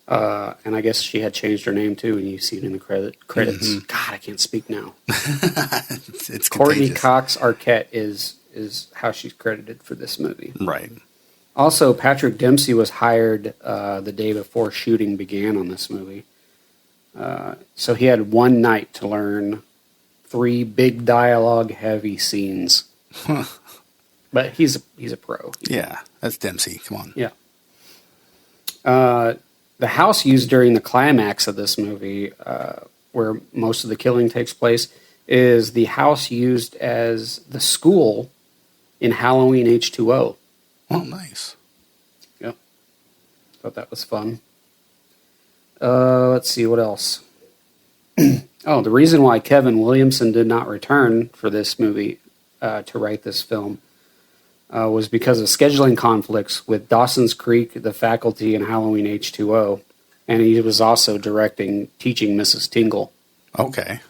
Speaker 4: I guess she had changed her name too, and you see it in the credits.
Speaker 5: Mm-hmm.
Speaker 4: God, I can't speak now.
Speaker 5: it's
Speaker 4: Courtney
Speaker 5: contagious.
Speaker 4: Cox Arquette is how she's credited for this movie.
Speaker 5: Right.
Speaker 4: Also, Patrick Dempsey was hired the day before shooting began on this movie. So he had one night to learn 3 big dialogue-heavy scenes. But he's a pro.
Speaker 5: Yeah, that's Dempsey. Come on.
Speaker 4: Yeah. The house used during the climax of this movie, where most of the killing takes place, is the house used as the school in Halloween H2O.
Speaker 5: Oh, nice.
Speaker 4: Yep. Thought that was fun. Let's see, what else? Oh, the reason why Kevin Williamson did not return for this movie to write this film was because of scheduling conflicts with Dawson's Creek, The Faculty, and Halloween H2O. And he was also directing Teaching Mrs. Tingle.
Speaker 5: Okay.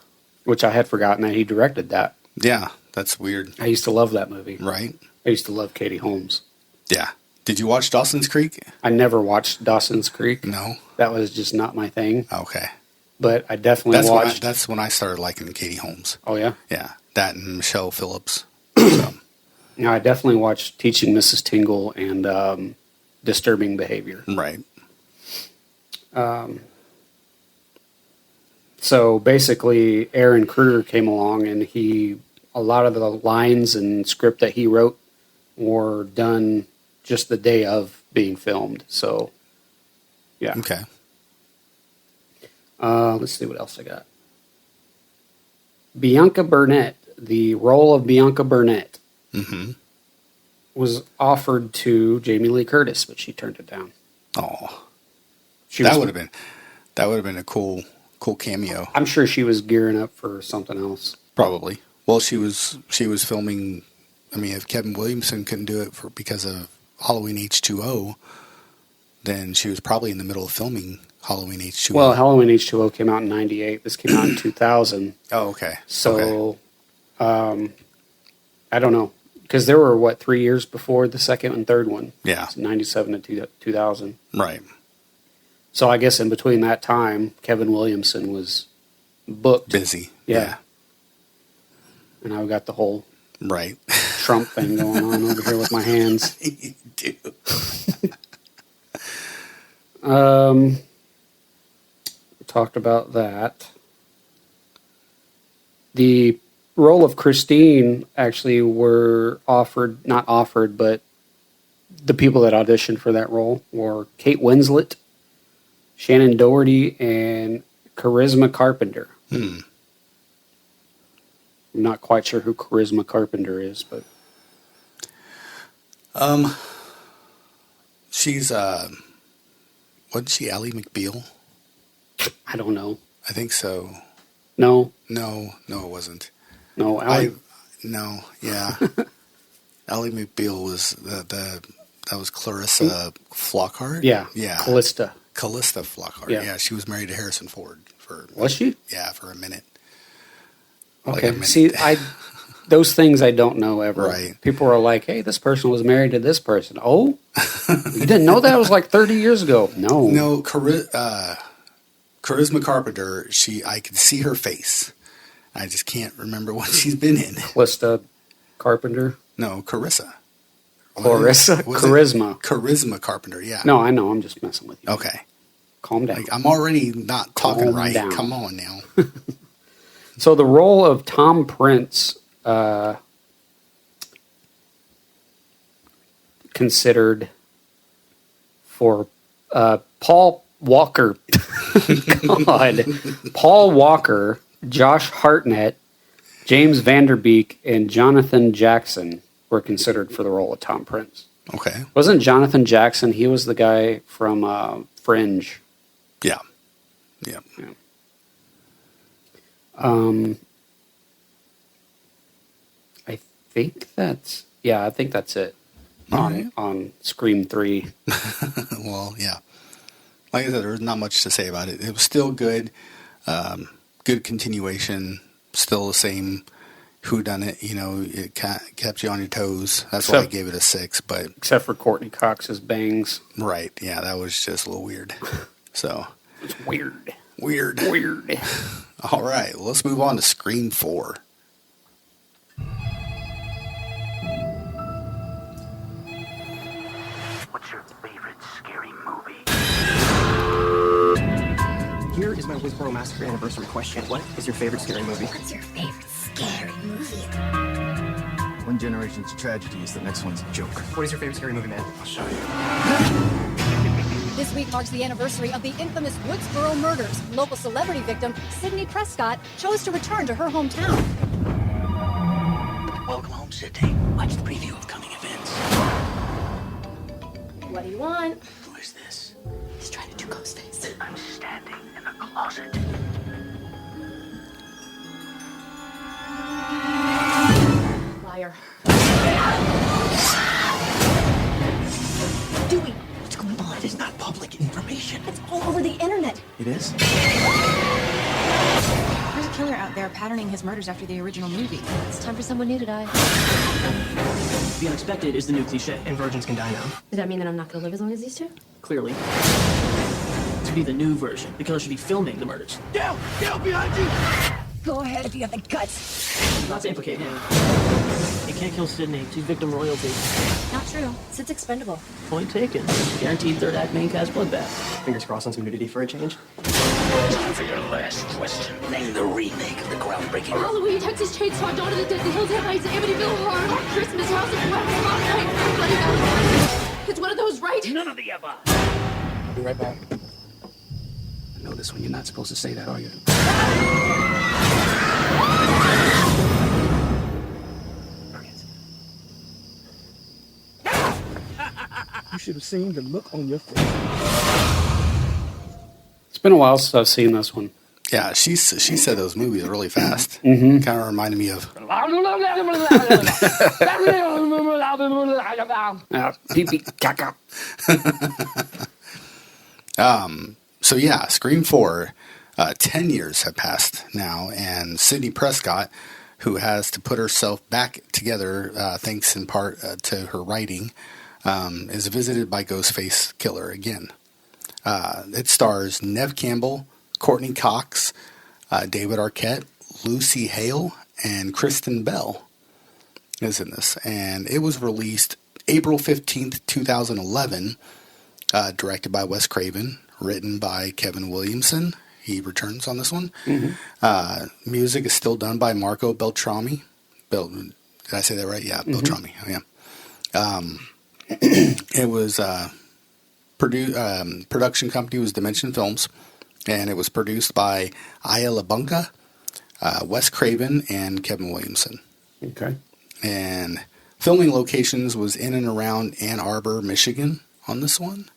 Speaker 4: Which I had forgotten that he directed that.
Speaker 5: Yeah, that's weird.
Speaker 4: I used to love that movie.
Speaker 5: Right.
Speaker 4: I used to love Katie Holmes.
Speaker 5: Yeah. Did you watch Dawson's Creek?
Speaker 4: I never watched Dawson's Creek.
Speaker 5: No.
Speaker 4: That was just not my thing.
Speaker 5: Okay.
Speaker 4: But I definitely watched...
Speaker 5: That's when I started liking Katie Holmes.
Speaker 4: Oh, yeah?
Speaker 5: Yeah. That and Michelle Phillips.
Speaker 4: Yeah, I definitely watched Teaching Mrs. Tingle and Disturbing Behavior.
Speaker 5: Right.
Speaker 4: So basically, Aaron Kruger came along, and a lot of the lines and script that he wrote were done just the day of being filmed. So, yeah.
Speaker 5: Okay.
Speaker 4: Let's see what else I got. Bianca Burnett, the role of Bianca Burnett, was offered to Jamie Lee Curtis, but she turned it down.
Speaker 5: Oh, that would have been a cool cameo.
Speaker 4: I'm sure she was gearing up for something else.
Speaker 5: Probably. Well, she was filming. I mean, if Kevin Williamson couldn't do it because of Halloween H2O, then she was probably in the middle of filming Halloween H2O.
Speaker 4: Well, Halloween H2O came out in 98. This came out in 2000.
Speaker 5: Oh, okay.
Speaker 4: So, I don't know. Because there were, 3 years before the second and third one?
Speaker 5: Yeah.
Speaker 4: It's 97 to 2000.
Speaker 5: Right.
Speaker 4: So I guess in between that time, Kevin Williamson was booked.
Speaker 5: Busy.
Speaker 4: Yeah. And I've got the whole
Speaker 5: right
Speaker 4: Trump thing going on over here with my hands.
Speaker 5: You do.
Speaker 4: We talked about that. The role of Christine actually were not offered, but the people that auditioned for that role were Kate Winslet, Shannon Doherty, and Charisma Carpenter. I'm not quite sure who Charisma Carpenter is, but
Speaker 5: she's wasn't she Ally McBeal?
Speaker 4: I don't know.
Speaker 5: I think so.
Speaker 4: No,
Speaker 5: it wasn't.
Speaker 4: No, Ally.
Speaker 5: No, yeah. Ally McBeal was that was Clarissa Flockhart.
Speaker 4: Yeah,
Speaker 5: yeah.
Speaker 4: Callista
Speaker 5: Flockhart.
Speaker 4: Yeah.
Speaker 5: Yeah, she was married to Harrison Ford for.
Speaker 4: Was she?
Speaker 5: Yeah, for a minute.
Speaker 4: Okay. See, those things I don't know ever.
Speaker 5: Right.
Speaker 4: People are like, "Hey, this person was married to this person." Oh, you didn't know that? It was like 30 years ago. No.
Speaker 5: Charisma Carpenter. I could see her face. I just can't remember what she's been in.
Speaker 4: Callista Carpenter.
Speaker 5: No, Charisma.
Speaker 4: Charisma
Speaker 5: Carpenter. Yeah.
Speaker 4: No, I know. I'm just messing with you.
Speaker 5: Okay.
Speaker 4: Calm down.
Speaker 5: I'm already not talking right.
Speaker 4: Down.
Speaker 5: Come on now.
Speaker 4: So the role of Tom Prince considered for Paul Walker. God. Paul Walker, Josh Hartnett, James Vanderbeek, and Jonathan Jackson were considered for the role of Tom Prince.
Speaker 5: Okay.
Speaker 4: Wasn't Jonathan Jackson, he was the guy from Fringe.
Speaker 5: Yeah.
Speaker 4: I think that's it. On Scream 3.
Speaker 5: Well, yeah. Like I said, there was not much to say about it. It was still good. Good continuation. Still the same whodunit. It kept you on your toes. That's why I gave it a 6. But
Speaker 4: except for Courtney Cox's bangs.
Speaker 5: Right. Yeah, that was just a little weird. So
Speaker 4: it's weird.
Speaker 5: All right. Well, let's move on to Scream 4.
Speaker 1: What's your favorite scary movie?
Speaker 14: Here is my Whisboro Massacre anniversary question. What is your favorite scary movie?
Speaker 3: What's your favorite scary movie?
Speaker 20: One generation's tragedy is the next one's a joke.
Speaker 14: What is your favorite scary movie, man?
Speaker 20: I'll show you.
Speaker 21: This week marks the anniversary of the infamous Woodsboro murders. Local celebrity victim Sydney Prescott chose to return to her hometown.
Speaker 1: Welcome home, Sydney. Watch the preview of coming events.
Speaker 21: What do you want?
Speaker 1: Who is this?
Speaker 21: He's trying to do Ghostface.
Speaker 1: I'm standing in the closet.
Speaker 21: Liar. Dewey, what's going on?
Speaker 1: It is not public information.
Speaker 21: It's all over the internet.
Speaker 15: It is?
Speaker 19: There's a killer out there patterning his murders after the original movie.
Speaker 2: It's time for someone new to die.
Speaker 15: The unexpected is the new cliche, and virgins can die now.
Speaker 2: Does that mean that I'm not going to live as long as these two?
Speaker 15: Clearly. To be the new version, the killer should be filming the murders.
Speaker 19: Get out behind you! Go ahead if you have the guts.
Speaker 15: Not to implicate him. You can't kill Sydney. She's victim royalty.
Speaker 2: Not true. Sid's expendable.
Speaker 15: Point taken. Guaranteed third act main cast bloodbath. Fingers crossed on some nudity for a change.
Speaker 22: Time for your last question. Name the remake of the groundbreaking.
Speaker 2: Halloween, Texas Chainsaw, Dawn of the Dead, The Hills Have Eyes, Amityville Horror, Christmas, House of Wax, Lost Night, Bloody Valentine. It's one of those, right?
Speaker 22: None of the above.
Speaker 15: I'll be right back.
Speaker 18: I know this one. You're not supposed to say that, are you?
Speaker 13: You should have seen the look on your face.
Speaker 4: It's been a while since I've seen this one.
Speaker 5: Yeah, she said those movies really fast.
Speaker 4: Mm-hmm.
Speaker 5: Kind of reminded me of.
Speaker 4: Pee-pee, caca.
Speaker 5: So yeah, Scream 4, 10 years have passed now, and Sidney Prescott, who has to put herself back together, thanks in part to her writing, is visited by Ghostface Killer again. It stars Neve Campbell, Courtney Cox, David Arquette, Lucy Hale, and Kristen Bell is in this. And it was released April 15th, 2011, directed by Wes Craven, written by Kevin Williamson. He returns on this one. Mm-hmm. Music is still done by Marco Beltrami. Did I say that right? Yeah, mm-hmm. Beltrami. Oh, yeah. It was production company was Dimension Films, and it was produced by Aya LaBunca, Wes Craven, and Kevin Williamson.
Speaker 4: Okay.
Speaker 5: And filming locations was in and around Ann Arbor, Michigan on this one,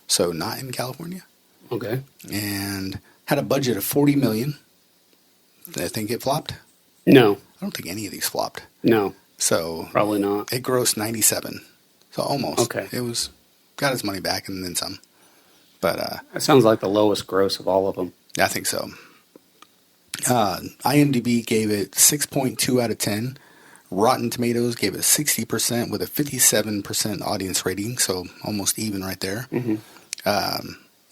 Speaker 5: so not in California.
Speaker 4: Okay.
Speaker 5: And had a budget of $40 million. Did I think it flopped?
Speaker 4: No.
Speaker 5: I don't think any of these flopped.
Speaker 4: No.
Speaker 5: So
Speaker 4: probably not.
Speaker 5: It grossed 97. So almost.
Speaker 4: Okay.
Speaker 5: It was got its money back and then some. But
Speaker 4: that sounds like the lowest gross of all of them.
Speaker 5: I think so. IMDb gave it 6.2 out of 10. Rotten Tomatoes gave it 60% with a 57% audience rating, so almost even right there.
Speaker 4: Mm-hmm.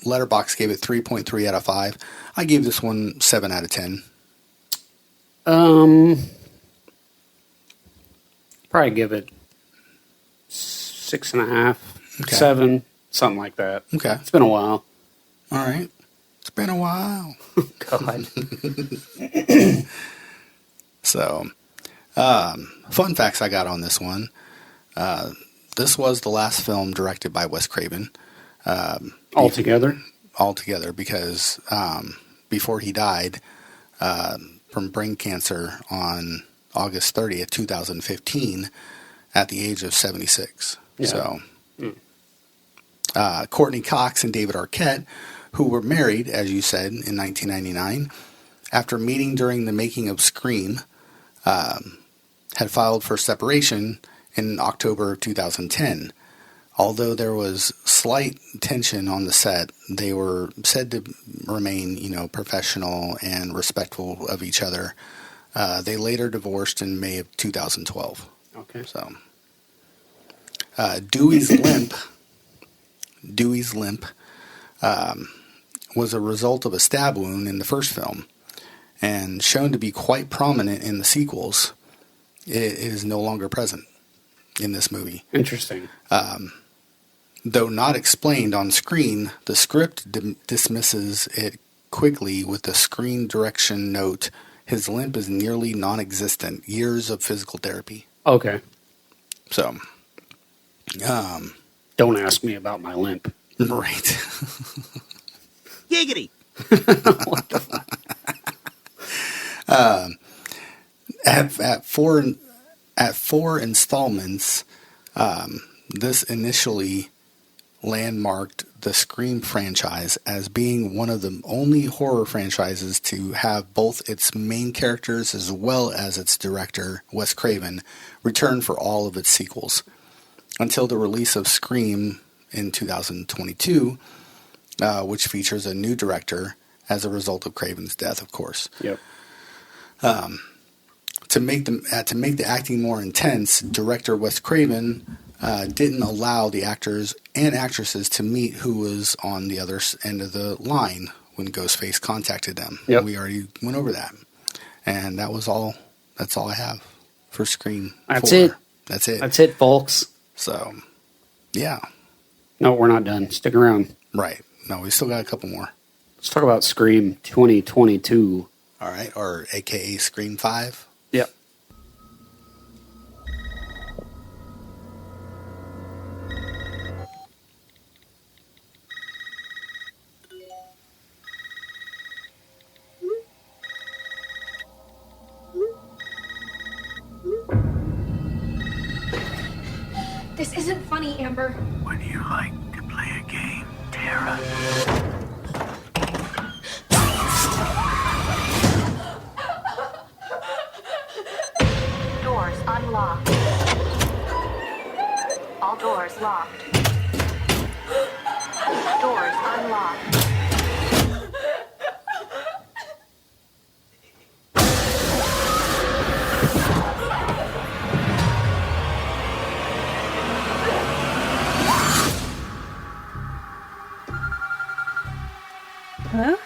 Speaker 5: Letterboxd gave it 3.3 out of 5. I gave this one 7 out of 10.
Speaker 4: Probably give it 6.5, 7, something like that.
Speaker 5: Okay.
Speaker 4: It's been a while.
Speaker 5: All right. It's been a while.
Speaker 4: God.
Speaker 5: So, fun facts I got on this one. This was the last film directed by Wes Craven.
Speaker 4: Altogether,
Speaker 5: because before he died from brain cancer on August 30th, 2015, at the age of 76.
Speaker 4: Yeah.
Speaker 5: So, Courtney Cox and David Arquette, who were married, as you said, in 1999, after meeting during the making of Scream, had filed for separation in October of 2010. Although there was slight tension on the set, they were said to remain, professional and respectful of each other. They later divorced in May of 2012.
Speaker 4: Okay.
Speaker 5: So, Dewey's limp was a result of a stab wound in the first film, and shown to be quite prominent in the sequels. It is no longer present in this movie.
Speaker 4: Interesting.
Speaker 5: Though not explained on screen, the script dismisses it quickly with the screen direction note, his limp is nearly non-existent. Years of physical therapy.
Speaker 4: Okay.
Speaker 5: So,
Speaker 4: don't ask me about my limp.
Speaker 5: Right.
Speaker 10: Giggity.
Speaker 4: What the fuck?
Speaker 5: At four installments, this initially landmarked the Scream franchise as being one of the only horror franchises to have both its main characters as well as its director, Wes Craven, return for all of its sequels. Until the release of Scream in 2022, which features a new director as a result of Craven's death, of course.
Speaker 4: Yep.
Speaker 5: To make the acting more intense, director Wes Craven didn't allow the actors and actresses to meet who was on the other end of the line when Ghostface contacted them.
Speaker 4: Yep.
Speaker 5: We already went over that. And that was all. That's all I have for Scream 4.
Speaker 4: That's it.
Speaker 5: That's it.
Speaker 4: That's it, folks.
Speaker 5: So, yeah.
Speaker 4: No, we're not done. Stick around.
Speaker 5: Right. No, we still got a couple more.
Speaker 4: Let's talk about Scream 2022.
Speaker 5: All right. Or AKA Scream 5.
Speaker 4: Yep.
Speaker 2: This isn't funny, Amber.
Speaker 22: Would you like to play a game, Tara?
Speaker 6: Doors unlocked. All doors locked. Doors unlocked.
Speaker 9: Hello?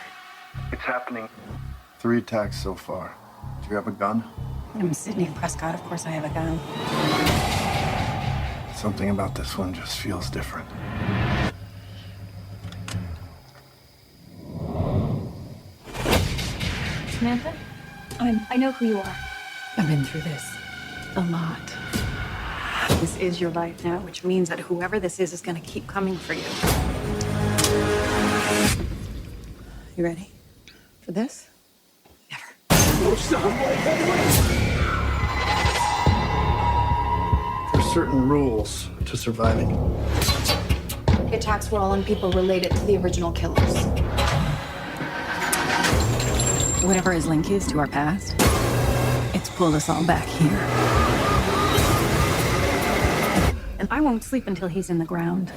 Speaker 20: It's happening. 3 attacks so far. Do you have a gun?
Speaker 9: I'm Sidney Prescott. Of course I have a gun.
Speaker 20: Something about this one just feels different.
Speaker 9: Samantha? I know who you are. I've been through this. A lot. This is your life now, which means that whoever this is going to keep coming for you. You ready for this?
Speaker 20: There's certain rules to surviving.
Speaker 21: The attacks were all on people related to the original killers.
Speaker 12: Whatever his link is to our past, it's pulled us all back here.
Speaker 9: And I won't sleep until he's in the ground.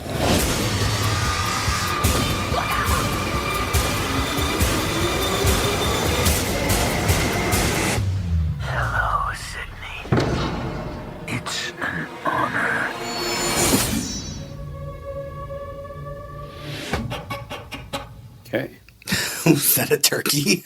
Speaker 22: Hello, Sydney. It's an honor.
Speaker 4: Okay.
Speaker 5: Was that a turkey?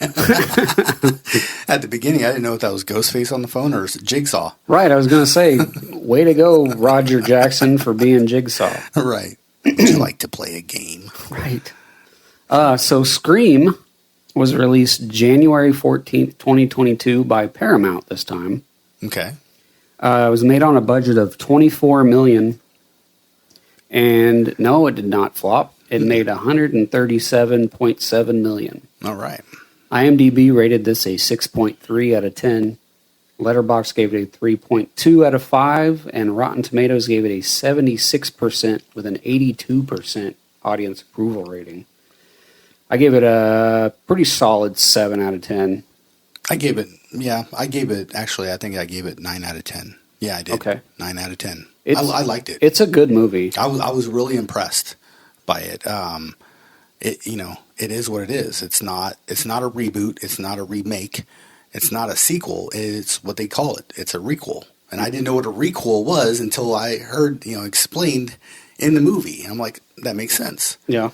Speaker 5: At the beginning, I didn't know if that was Ghostface on the phone or Jigsaw.
Speaker 4: Right, I was going to say, way to go, Roger Jackson, for being Jigsaw.
Speaker 5: Right. Would you like to play a game?
Speaker 4: Right. So Scream was released January 14th, 2022 by Paramount this time.
Speaker 5: Okay.
Speaker 4: It was made on a budget of $24 million. And no, it did not flop. It made $137.7 million.
Speaker 5: All right.
Speaker 4: IMDb rated this a 6.3 out of 10. Letterboxd gave it a 3.2 out of 5. And Rotten Tomatoes gave it a 76% with an 82% audience approval rating. I gave it a pretty solid 7 out of 10.
Speaker 5: I think I gave it 9 out of 10. Yeah, I did. Okay. 9 out of 10. I liked it.
Speaker 4: It's a good movie.
Speaker 5: I was really impressed by it. It is what it is. It's not a reboot. It's not a remake. It's not a sequel. It's what they call it. It's a requel. And I didn't know what a requel was until I heard, explained in the movie. And I'm like, that makes sense.
Speaker 4: Yeah.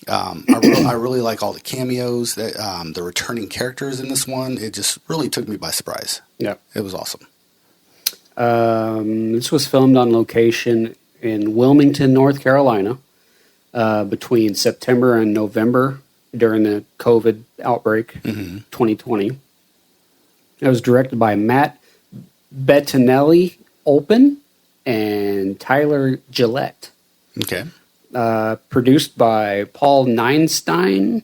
Speaker 5: I really like all the cameos, the returning characters in this one. It just really took me by surprise.
Speaker 4: Yeah.
Speaker 5: It was awesome.
Speaker 4: This was filmed on location in Wilmington, North Carolina, between September and November during the COVID outbreak, 2020. It was directed by Matt Bettinelli-Olpin and Tyler Gillette.
Speaker 5: Okay.
Speaker 4: Produced by Paul Neinstein,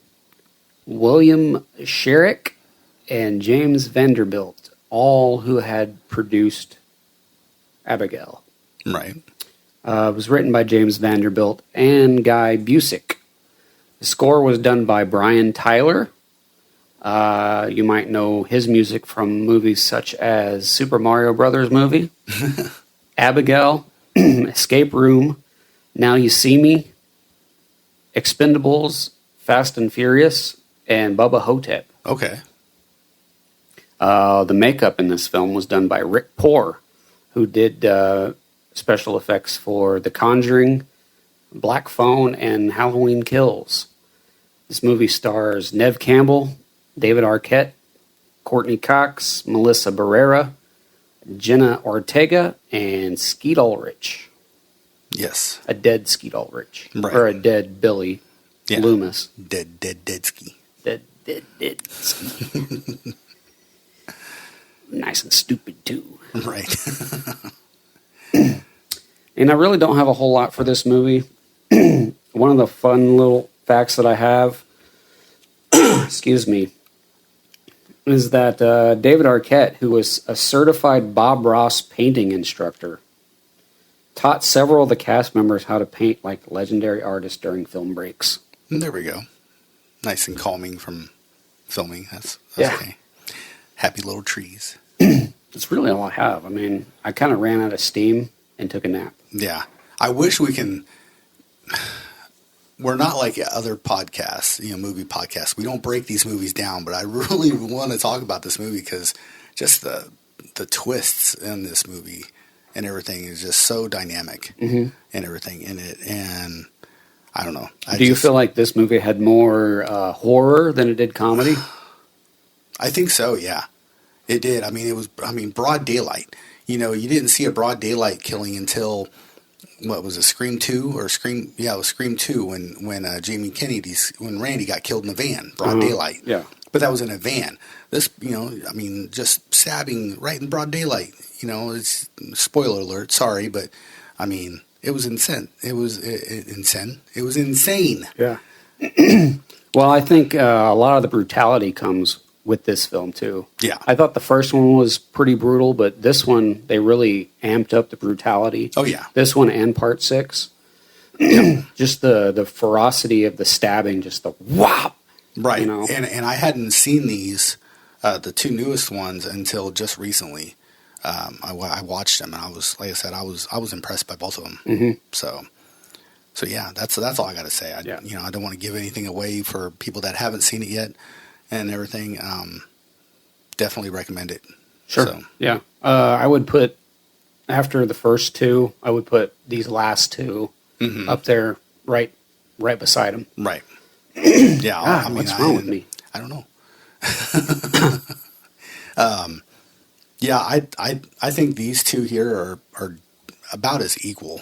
Speaker 4: William Sherrick, and James Vanderbilt, all who had produced Abigail.
Speaker 5: Right.
Speaker 4: It was written by James Vanderbilt and Guy Busick. The score was done by Brian Tyler. You might know his music from movies such as Super Mario Brothers movie, Abigail, Escape Room, Now You See Me, Expendables, Fast and Furious, and Bubba Hotep.
Speaker 5: Okay.
Speaker 4: The makeup in this film was done by Rick Poor, who did special effects for The Conjuring, Black Phone, and Halloween Kills. This movie stars Neve Campbell, David Arquette, Courtney Cox, Melissa Barrera, Jenna Ortega, and Skeet Ulrich.
Speaker 5: Yes.
Speaker 4: A dead Skeet Ulrich.
Speaker 5: Right.
Speaker 4: Or a dead Billy Loomis.
Speaker 5: Dead ski.
Speaker 4: Dead ski. Nice and stupid, too.
Speaker 5: Right.
Speaker 4: And I really don't have a whole lot for this movie. One of the fun little facts that I have, excuse me, is that David Arquette, who was a certified Bob Ross painting instructor, taught several of the cast members how to paint like legendary artists during film breaks.
Speaker 5: There we go. Nice and calming from filming. That's
Speaker 4: Yeah.
Speaker 5: okay. Happy little trees.
Speaker 4: That's really all I have. I mean, I kind of ran out of steam and took a nap.
Speaker 5: Yeah. I wish we can. We're not like other podcasts, movie podcasts. We don't break these movies down, but I really want to talk about this movie because just the twists in this movie and everything is just so dynamic and everything in it. And I don't know.
Speaker 4: Do you feel like this movie had more horror than it did comedy?
Speaker 5: I think so, yeah. It did. I mean, broad daylight. You didn't see a broad daylight killing until, what was it, Scream 2 or Scream? Yeah, it was Scream 2 when Jamie Kennedy's, when Randy got killed in a van, broad daylight.
Speaker 4: Yeah.
Speaker 5: But that was in a van. This, just stabbing right in broad daylight. It's spoiler alert. Sorry, but I mean, it was insane. It was insane. It was insane.
Speaker 4: Yeah. Well, I think a lot of the brutality comes with this film too.
Speaker 5: Yeah.
Speaker 4: I thought the first one was pretty brutal, but this one, they really amped up the brutality.
Speaker 5: Oh, yeah.
Speaker 4: This one and part 6. Just the ferocity of the stabbing, just the whop.
Speaker 5: Right. And I hadn't seen these, the two newest ones, until just recently. I watched them, and I was, like I said, I was impressed by both of them.
Speaker 4: Mm-hmm.
Speaker 5: So yeah, that's all I got to say. I don't want to give anything away for people that haven't seen it yet and everything. Definitely recommend it.
Speaker 4: Sure.
Speaker 5: So.
Speaker 4: Yeah. I would put, after the first two, I would put these last two up there, right beside them.
Speaker 5: Right. Yeah.
Speaker 4: What's wrong with me?
Speaker 5: I don't know. Yeah, I think these two here are about as equal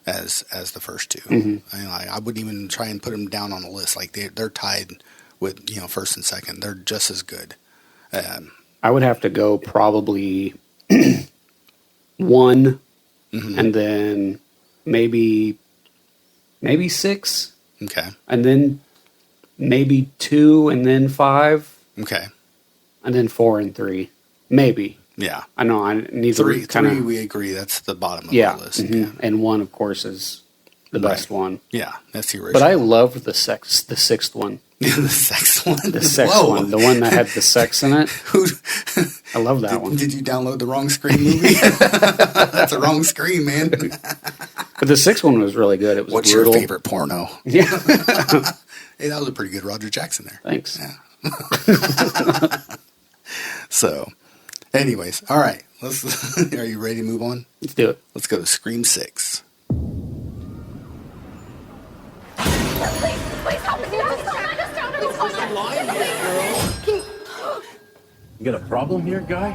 Speaker 5: as the first two.
Speaker 4: Mm-hmm.
Speaker 5: I wouldn't even try and put them down on the list. Like they're tied with first and second. They're just as good.
Speaker 4: I would have to go probably 1, and then maybe 6.
Speaker 5: Okay.
Speaker 4: And then maybe 2, and then 5.
Speaker 5: Okay.
Speaker 4: And then 4 and 3, maybe.
Speaker 5: Yeah.
Speaker 4: I know. Neither
Speaker 5: 3 we agree. That's the bottom of the list.
Speaker 4: Yeah. And 1, of course, is the best one.
Speaker 5: Yeah, that's the original.
Speaker 4: But I loved the sixth one.
Speaker 5: The sex one?
Speaker 4: The sex one. The one that had the sex in it. I love that one.
Speaker 5: Did you download the wrong Scream movie? That's the wrong Scream, man.
Speaker 4: But the sixth one was really good. It was
Speaker 5: What's
Speaker 4: brutal.
Speaker 5: your favorite porno?
Speaker 4: Yeah.
Speaker 5: Hey, that was a pretty good Roger Jackson there.
Speaker 4: Thanks.
Speaker 5: Yeah. So, anyways, all right. Are you ready to move on?
Speaker 4: Let's do it.
Speaker 5: Let's go to Scream 6.
Speaker 2: Please help me.
Speaker 8: You got a problem here, guy?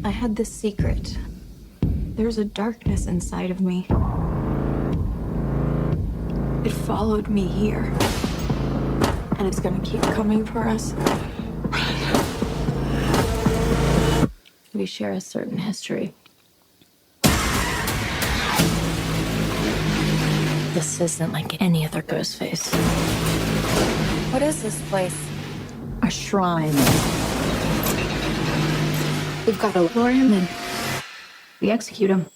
Speaker 9: I had this secret. There's a darkness inside of me. It followed me here. And it's gonna keep coming for us. We share a certain history.
Speaker 21: This isn't like any other ghost face.
Speaker 3: What is this place?
Speaker 21: A shrine. We've got to lure him in. We execute him.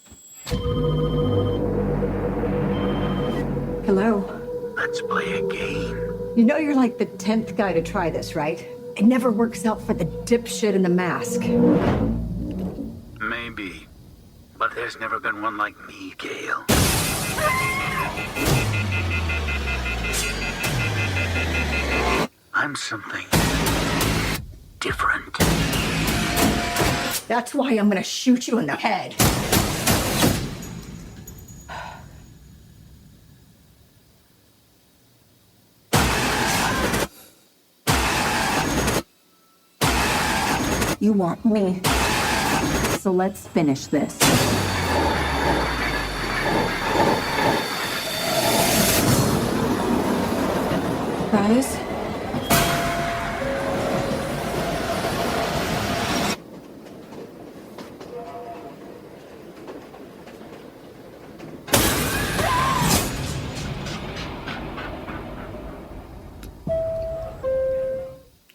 Speaker 22: Hello. Let's play a game.
Speaker 19: You know you're like the 10th guy to try this, right? It never works out for the dipshit in the mask.
Speaker 22: Maybe. But there's never been one like me, Gale. I'm something different.
Speaker 19: That's why I'm gonna shoot you in the head.
Speaker 7: You want me. So let's finish this.
Speaker 21: Guys?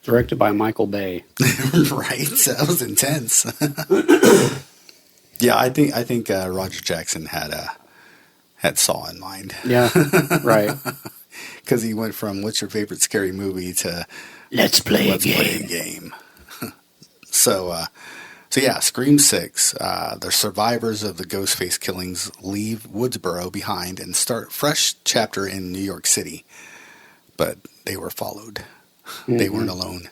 Speaker 4: Directed by Michael Bay.
Speaker 5: Right, that was intense. Yeah, I think Roger Jackson had Saw in mind.
Speaker 4: Yeah, right.
Speaker 5: Because he went from "What's your favorite scary movie?" to
Speaker 22: Let's play a
Speaker 5: game. So yeah, Scream 6. The survivors of the Ghostface killings leave Woodsboro behind and start a fresh chapter in New York City. But they were followed. They weren't alone.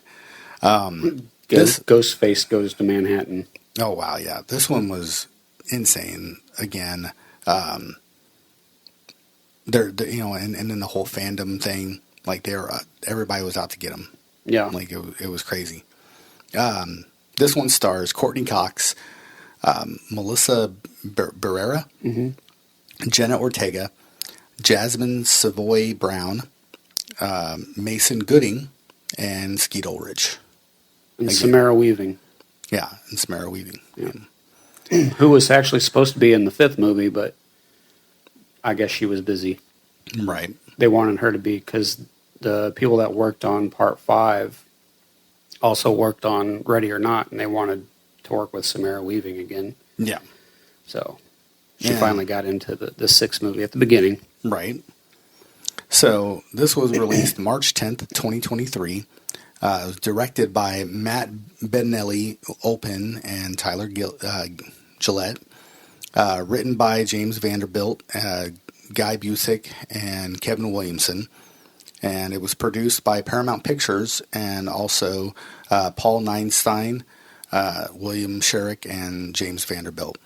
Speaker 4: Ghostface goes to Manhattan.
Speaker 5: Oh wow, yeah, this one was insane. Again, they're and then the whole fandom thing, like everybody was out to get him.
Speaker 4: Yeah,
Speaker 5: like it was crazy. This one stars Courtney Cox, Melissa Barrera, Jenna Ortega, Jasmine Savoy Brown, Mason Gooding, and Skeet Ulrich.
Speaker 4: And Samara Weaving.
Speaker 5: Yeah, and Samara Weaving.
Speaker 4: Yeah. Who was actually supposed to be in the 5th movie, but I guess she was busy.
Speaker 5: Right.
Speaker 4: They wanted her to be, because the people that worked on Part 5 also worked on Ready or Not, and they wanted to work with Samara Weaving again.
Speaker 5: Yeah.
Speaker 4: So she finally got into the 6th movie at the beginning.
Speaker 5: Right. So this was released March 10th, 2023. It was directed by Matt Benelli-Olpin and Tyler Gillette. Written by James Vanderbilt, Guy Busick, and Kevin Williamson. And it was produced by Paramount Pictures and also Paul Neinstein, William Sherrick, and James Vanderbilt.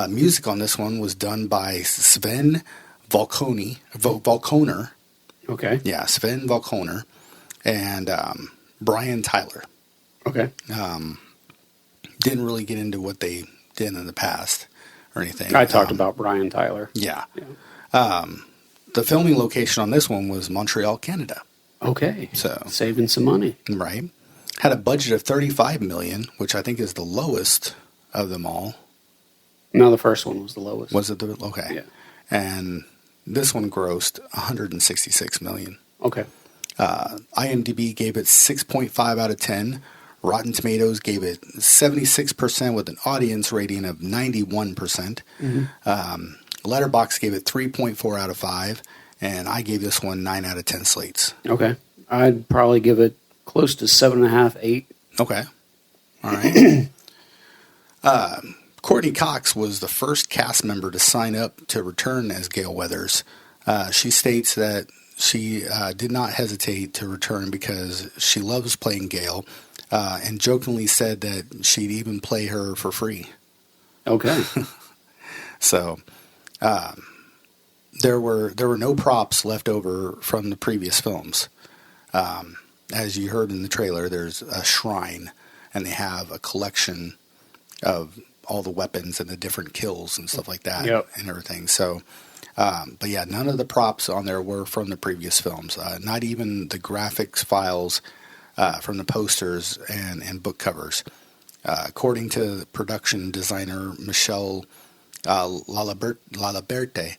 Speaker 5: Music on this one was done by Sven Volkoner.
Speaker 4: Okay.
Speaker 5: Yeah, Sven Volkoner and Brian Tyler.
Speaker 4: Okay.
Speaker 5: Didn't really get into what they did in the past or anything.
Speaker 4: I talked about Brian Tyler.
Speaker 5: Yeah. The filming location on this one was Montreal, Canada.
Speaker 4: Okay.
Speaker 5: So
Speaker 4: saving some money.
Speaker 5: Right. Had a budget of $35 million, which I think is the lowest of them all.
Speaker 4: No, the first one was the lowest.
Speaker 5: Was it okay?
Speaker 4: Yeah.
Speaker 5: And this one grossed $166 million.
Speaker 4: Okay.
Speaker 5: IMDb gave it 6.5 out of 10. Rotten Tomatoes gave it 76% with an audience rating of 91%. Letterboxd gave it 3.4 out of 5, and I gave this one 9 out of 10 slates.
Speaker 4: Okay. I'd probably give it close to 7.5, 8.
Speaker 5: Okay. All right. Courtney Cox was the first cast member to sign up to return as Gale Weathers. She states that she did not hesitate to return because she loves playing Gale, and jokingly said that she'd even play her for free.
Speaker 4: Okay.
Speaker 5: So there were no props left over from the previous films. As you heard in the trailer, there's a shrine, and they have a collection of all the weapons and the different kills and stuff like that.
Speaker 4: Yep.
Speaker 5: And everything. So, but yeah, none of the props on there were from the previous films. Not even the graphics files from the posters and book covers. According to production designer Michelle Lalaberte,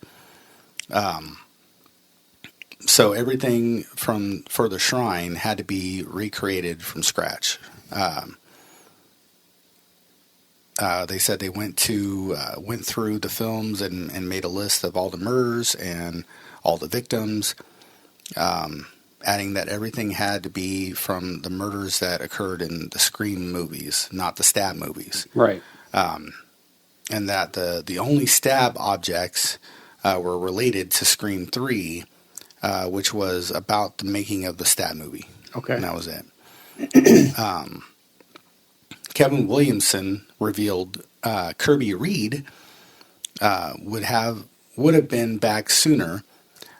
Speaker 5: So everything for the shrine had to be recreated from scratch. They said they went through the films and made a list of all the murders and all the victims, adding that everything had to be from the murders that occurred in the Scream movies, not the stab movies.
Speaker 4: Right.
Speaker 5: And that the only stab objects were related to Scream 3, which was about the making of the stab movie.
Speaker 4: Okay.
Speaker 5: And that was it. Kevin Williamson revealed Kirby Reed would have been back sooner,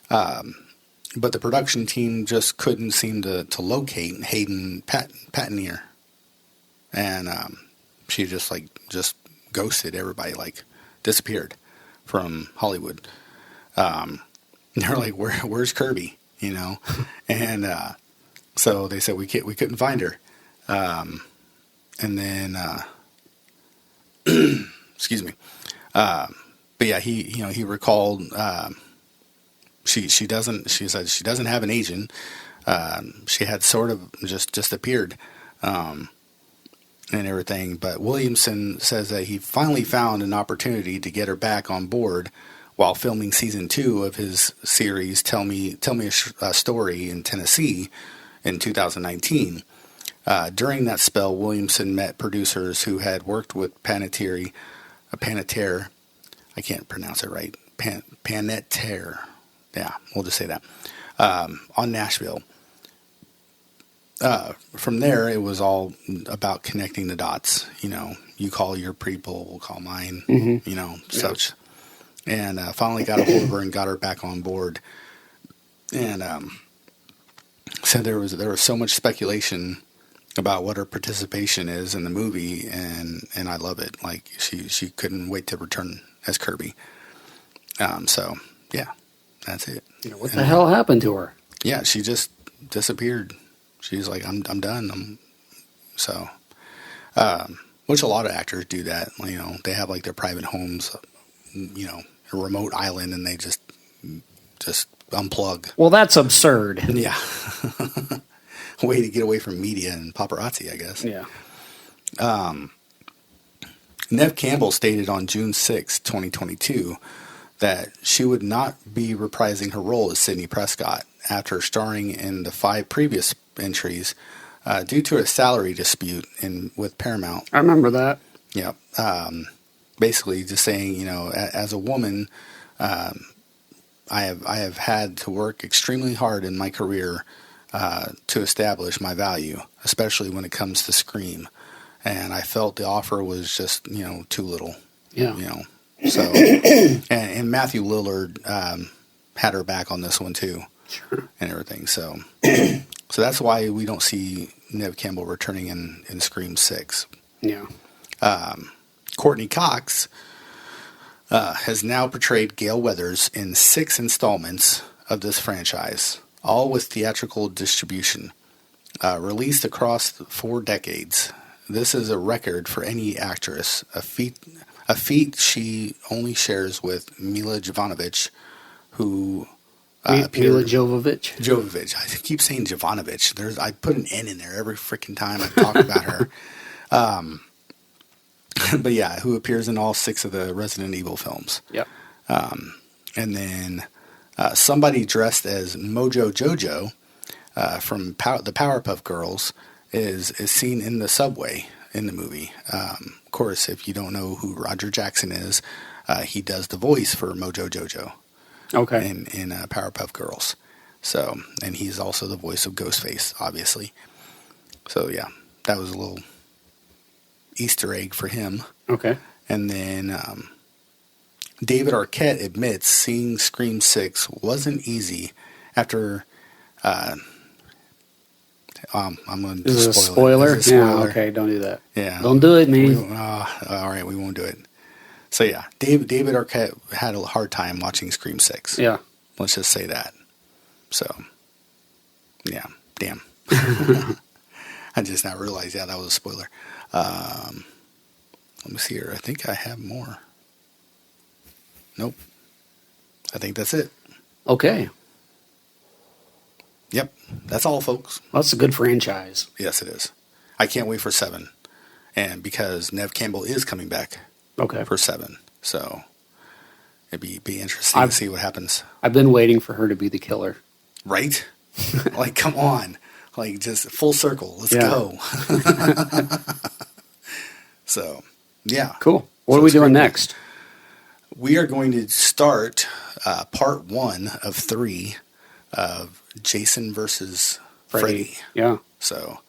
Speaker 5: but the production team just couldn't seem to locate Hayden Panettiere, and she just ghosted everybody, like disappeared from Hollywood. They're like, where's Kirby? You know, and so they said we couldn't find her. And then, excuse me. But yeah, he recalled, she said she doesn't have an agent. She had sort of just disappeared, and everything. But Williamson says that he finally found an opportunity to get her back on board while filming season 2 of his series, Tell Me a Story in Tennessee in 2019. During that spell, Williamson met producers who had worked with Panettiere, I can't pronounce it right, Panettiere, yeah, we'll just say that, on Nashville. From there, it was all about connecting the dots. You know, you call your people, we'll call mine, you know, such. And finally got a hold of her and got her back on board. And so there was so much speculation about what her participation is in the movie, and I love it. Like she couldn't wait to return as Kirby. So yeah, that's it.
Speaker 4: What the hell happened to her?
Speaker 5: Yeah, she just disappeared. She's like, I'm done. Which a lot of actors do that. You know, they have like their private homes, you know, a remote island, and they just unplug.
Speaker 4: Well, that's absurd.
Speaker 5: Yeah. Way to get away from media and paparazzi, I guess.
Speaker 4: Yeah.
Speaker 5: Neve Campbell stated on June 6, 2022, that she would not be reprising her role as Sidney Prescott after starring in the 5 previous entries due to a salary dispute with Paramount.
Speaker 4: I remember that.
Speaker 5: Yeah. Basically just saying, you know, as a woman, I have had to work extremely hard in my career to establish my value, especially when it comes to Scream. And I felt the offer was just, you know, too little.
Speaker 4: Yeah.
Speaker 5: You know, so, and Matthew Lillard had her back on this one too.
Speaker 4: Sure.
Speaker 5: And everything. So that's why we don't see Neve Campbell returning in Scream 6.
Speaker 4: Yeah.
Speaker 5: Courtney Cox has now portrayed Gale Weathers in 6 installments of this franchise, all with theatrical distribution, released across 4 decades. This is a record for any actress, a feat she only shares with Mila Jovovich, who
Speaker 4: Mila Jovovich.
Speaker 5: Jovovich. I keep saying Jovovich. I put an N in there every freaking time I talk about her. But yeah, who appears in all 6 of the Resident Evil films.
Speaker 4: Yep.
Speaker 5: And then somebody dressed as Mojo Jojo from the Powerpuff Girls is seen in the subway in the movie. Of course, if you don't know who Roger Jackson is, he does the voice for Mojo Jojo.
Speaker 4: Okay.
Speaker 5: In Powerpuff Girls. So, and he's also the voice of Ghostface, obviously. So yeah, that was a little Easter egg for him.
Speaker 4: Okay.
Speaker 5: And then David Arquette admits seeing Scream 6 wasn't easy after. I'm going to
Speaker 4: spoiler. Yeah. Okay. Don't do that.
Speaker 5: Yeah.
Speaker 4: Don't do it, man.
Speaker 5: All right, we won't do it. So yeah, David Arquette had a hard time watching Scream 6.
Speaker 4: Yeah.
Speaker 5: Let's just say that. So, yeah, damn. I just now realized, that was a spoiler. Let me see here. I think I have more. Nope. I think that's it.
Speaker 4: Okay.
Speaker 5: Yep. That's all, folks.
Speaker 4: Well, that's a good franchise.
Speaker 5: Yes, it is. I can't wait for 7. And because Neve Campbell is coming back for 7. So it'd be interesting to see what happens.
Speaker 4: I've been waiting for her to be the killer.
Speaker 5: Right? Like, come on. Like, just full circle. Let's go. So, yeah.
Speaker 4: Cool. What are we doing next?
Speaker 5: We are going to start part 1 of 3 of Jason versus Freddy.
Speaker 4: Yeah.
Speaker 5: So,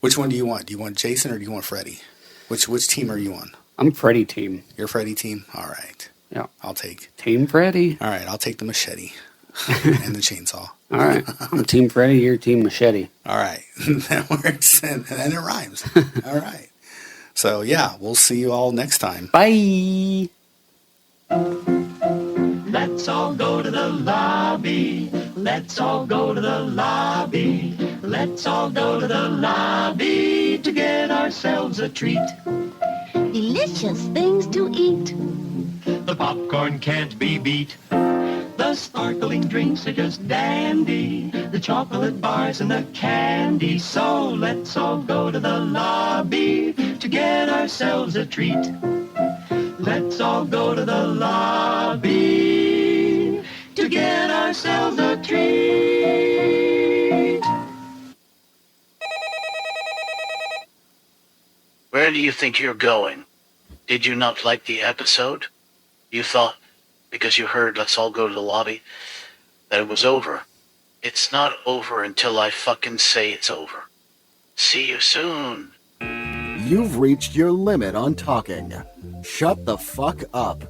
Speaker 5: which one do you want? Do you want Jason or do you want Freddy? Which team are you on?
Speaker 4: I'm Freddy team.
Speaker 5: You're Freddy team? All right.
Speaker 4: Yeah.
Speaker 5: I'll take
Speaker 4: Team Freddy.
Speaker 5: All right, I'll take the machete and the chainsaw.
Speaker 4: All right. I'm Team Freddy, you're Team Machete.
Speaker 5: All right. That works and it rhymes. All right. So, yeah, we'll see you all next time.
Speaker 4: Bye.
Speaker 22: Let's all go to the lobby. Let's all go to the lobby. Let's all go to the lobby to get ourselves a treat.
Speaker 2: Delicious things to eat.
Speaker 22: The popcorn can't be beat. The sparkling drinks are just dandy. The chocolate bars and the candy. So let's all go to the lobby to get ourselves a treat. Let's all go to the lobby to get ourselves a treat.
Speaker 1: Where do you think you're going? Did you not like the episode? You thought, because you heard let's all go to the lobby, that it was over. It's not over until I fucking say it's over. See you soon.
Speaker 11: You've reached your limit on talking. Shut the fuck up.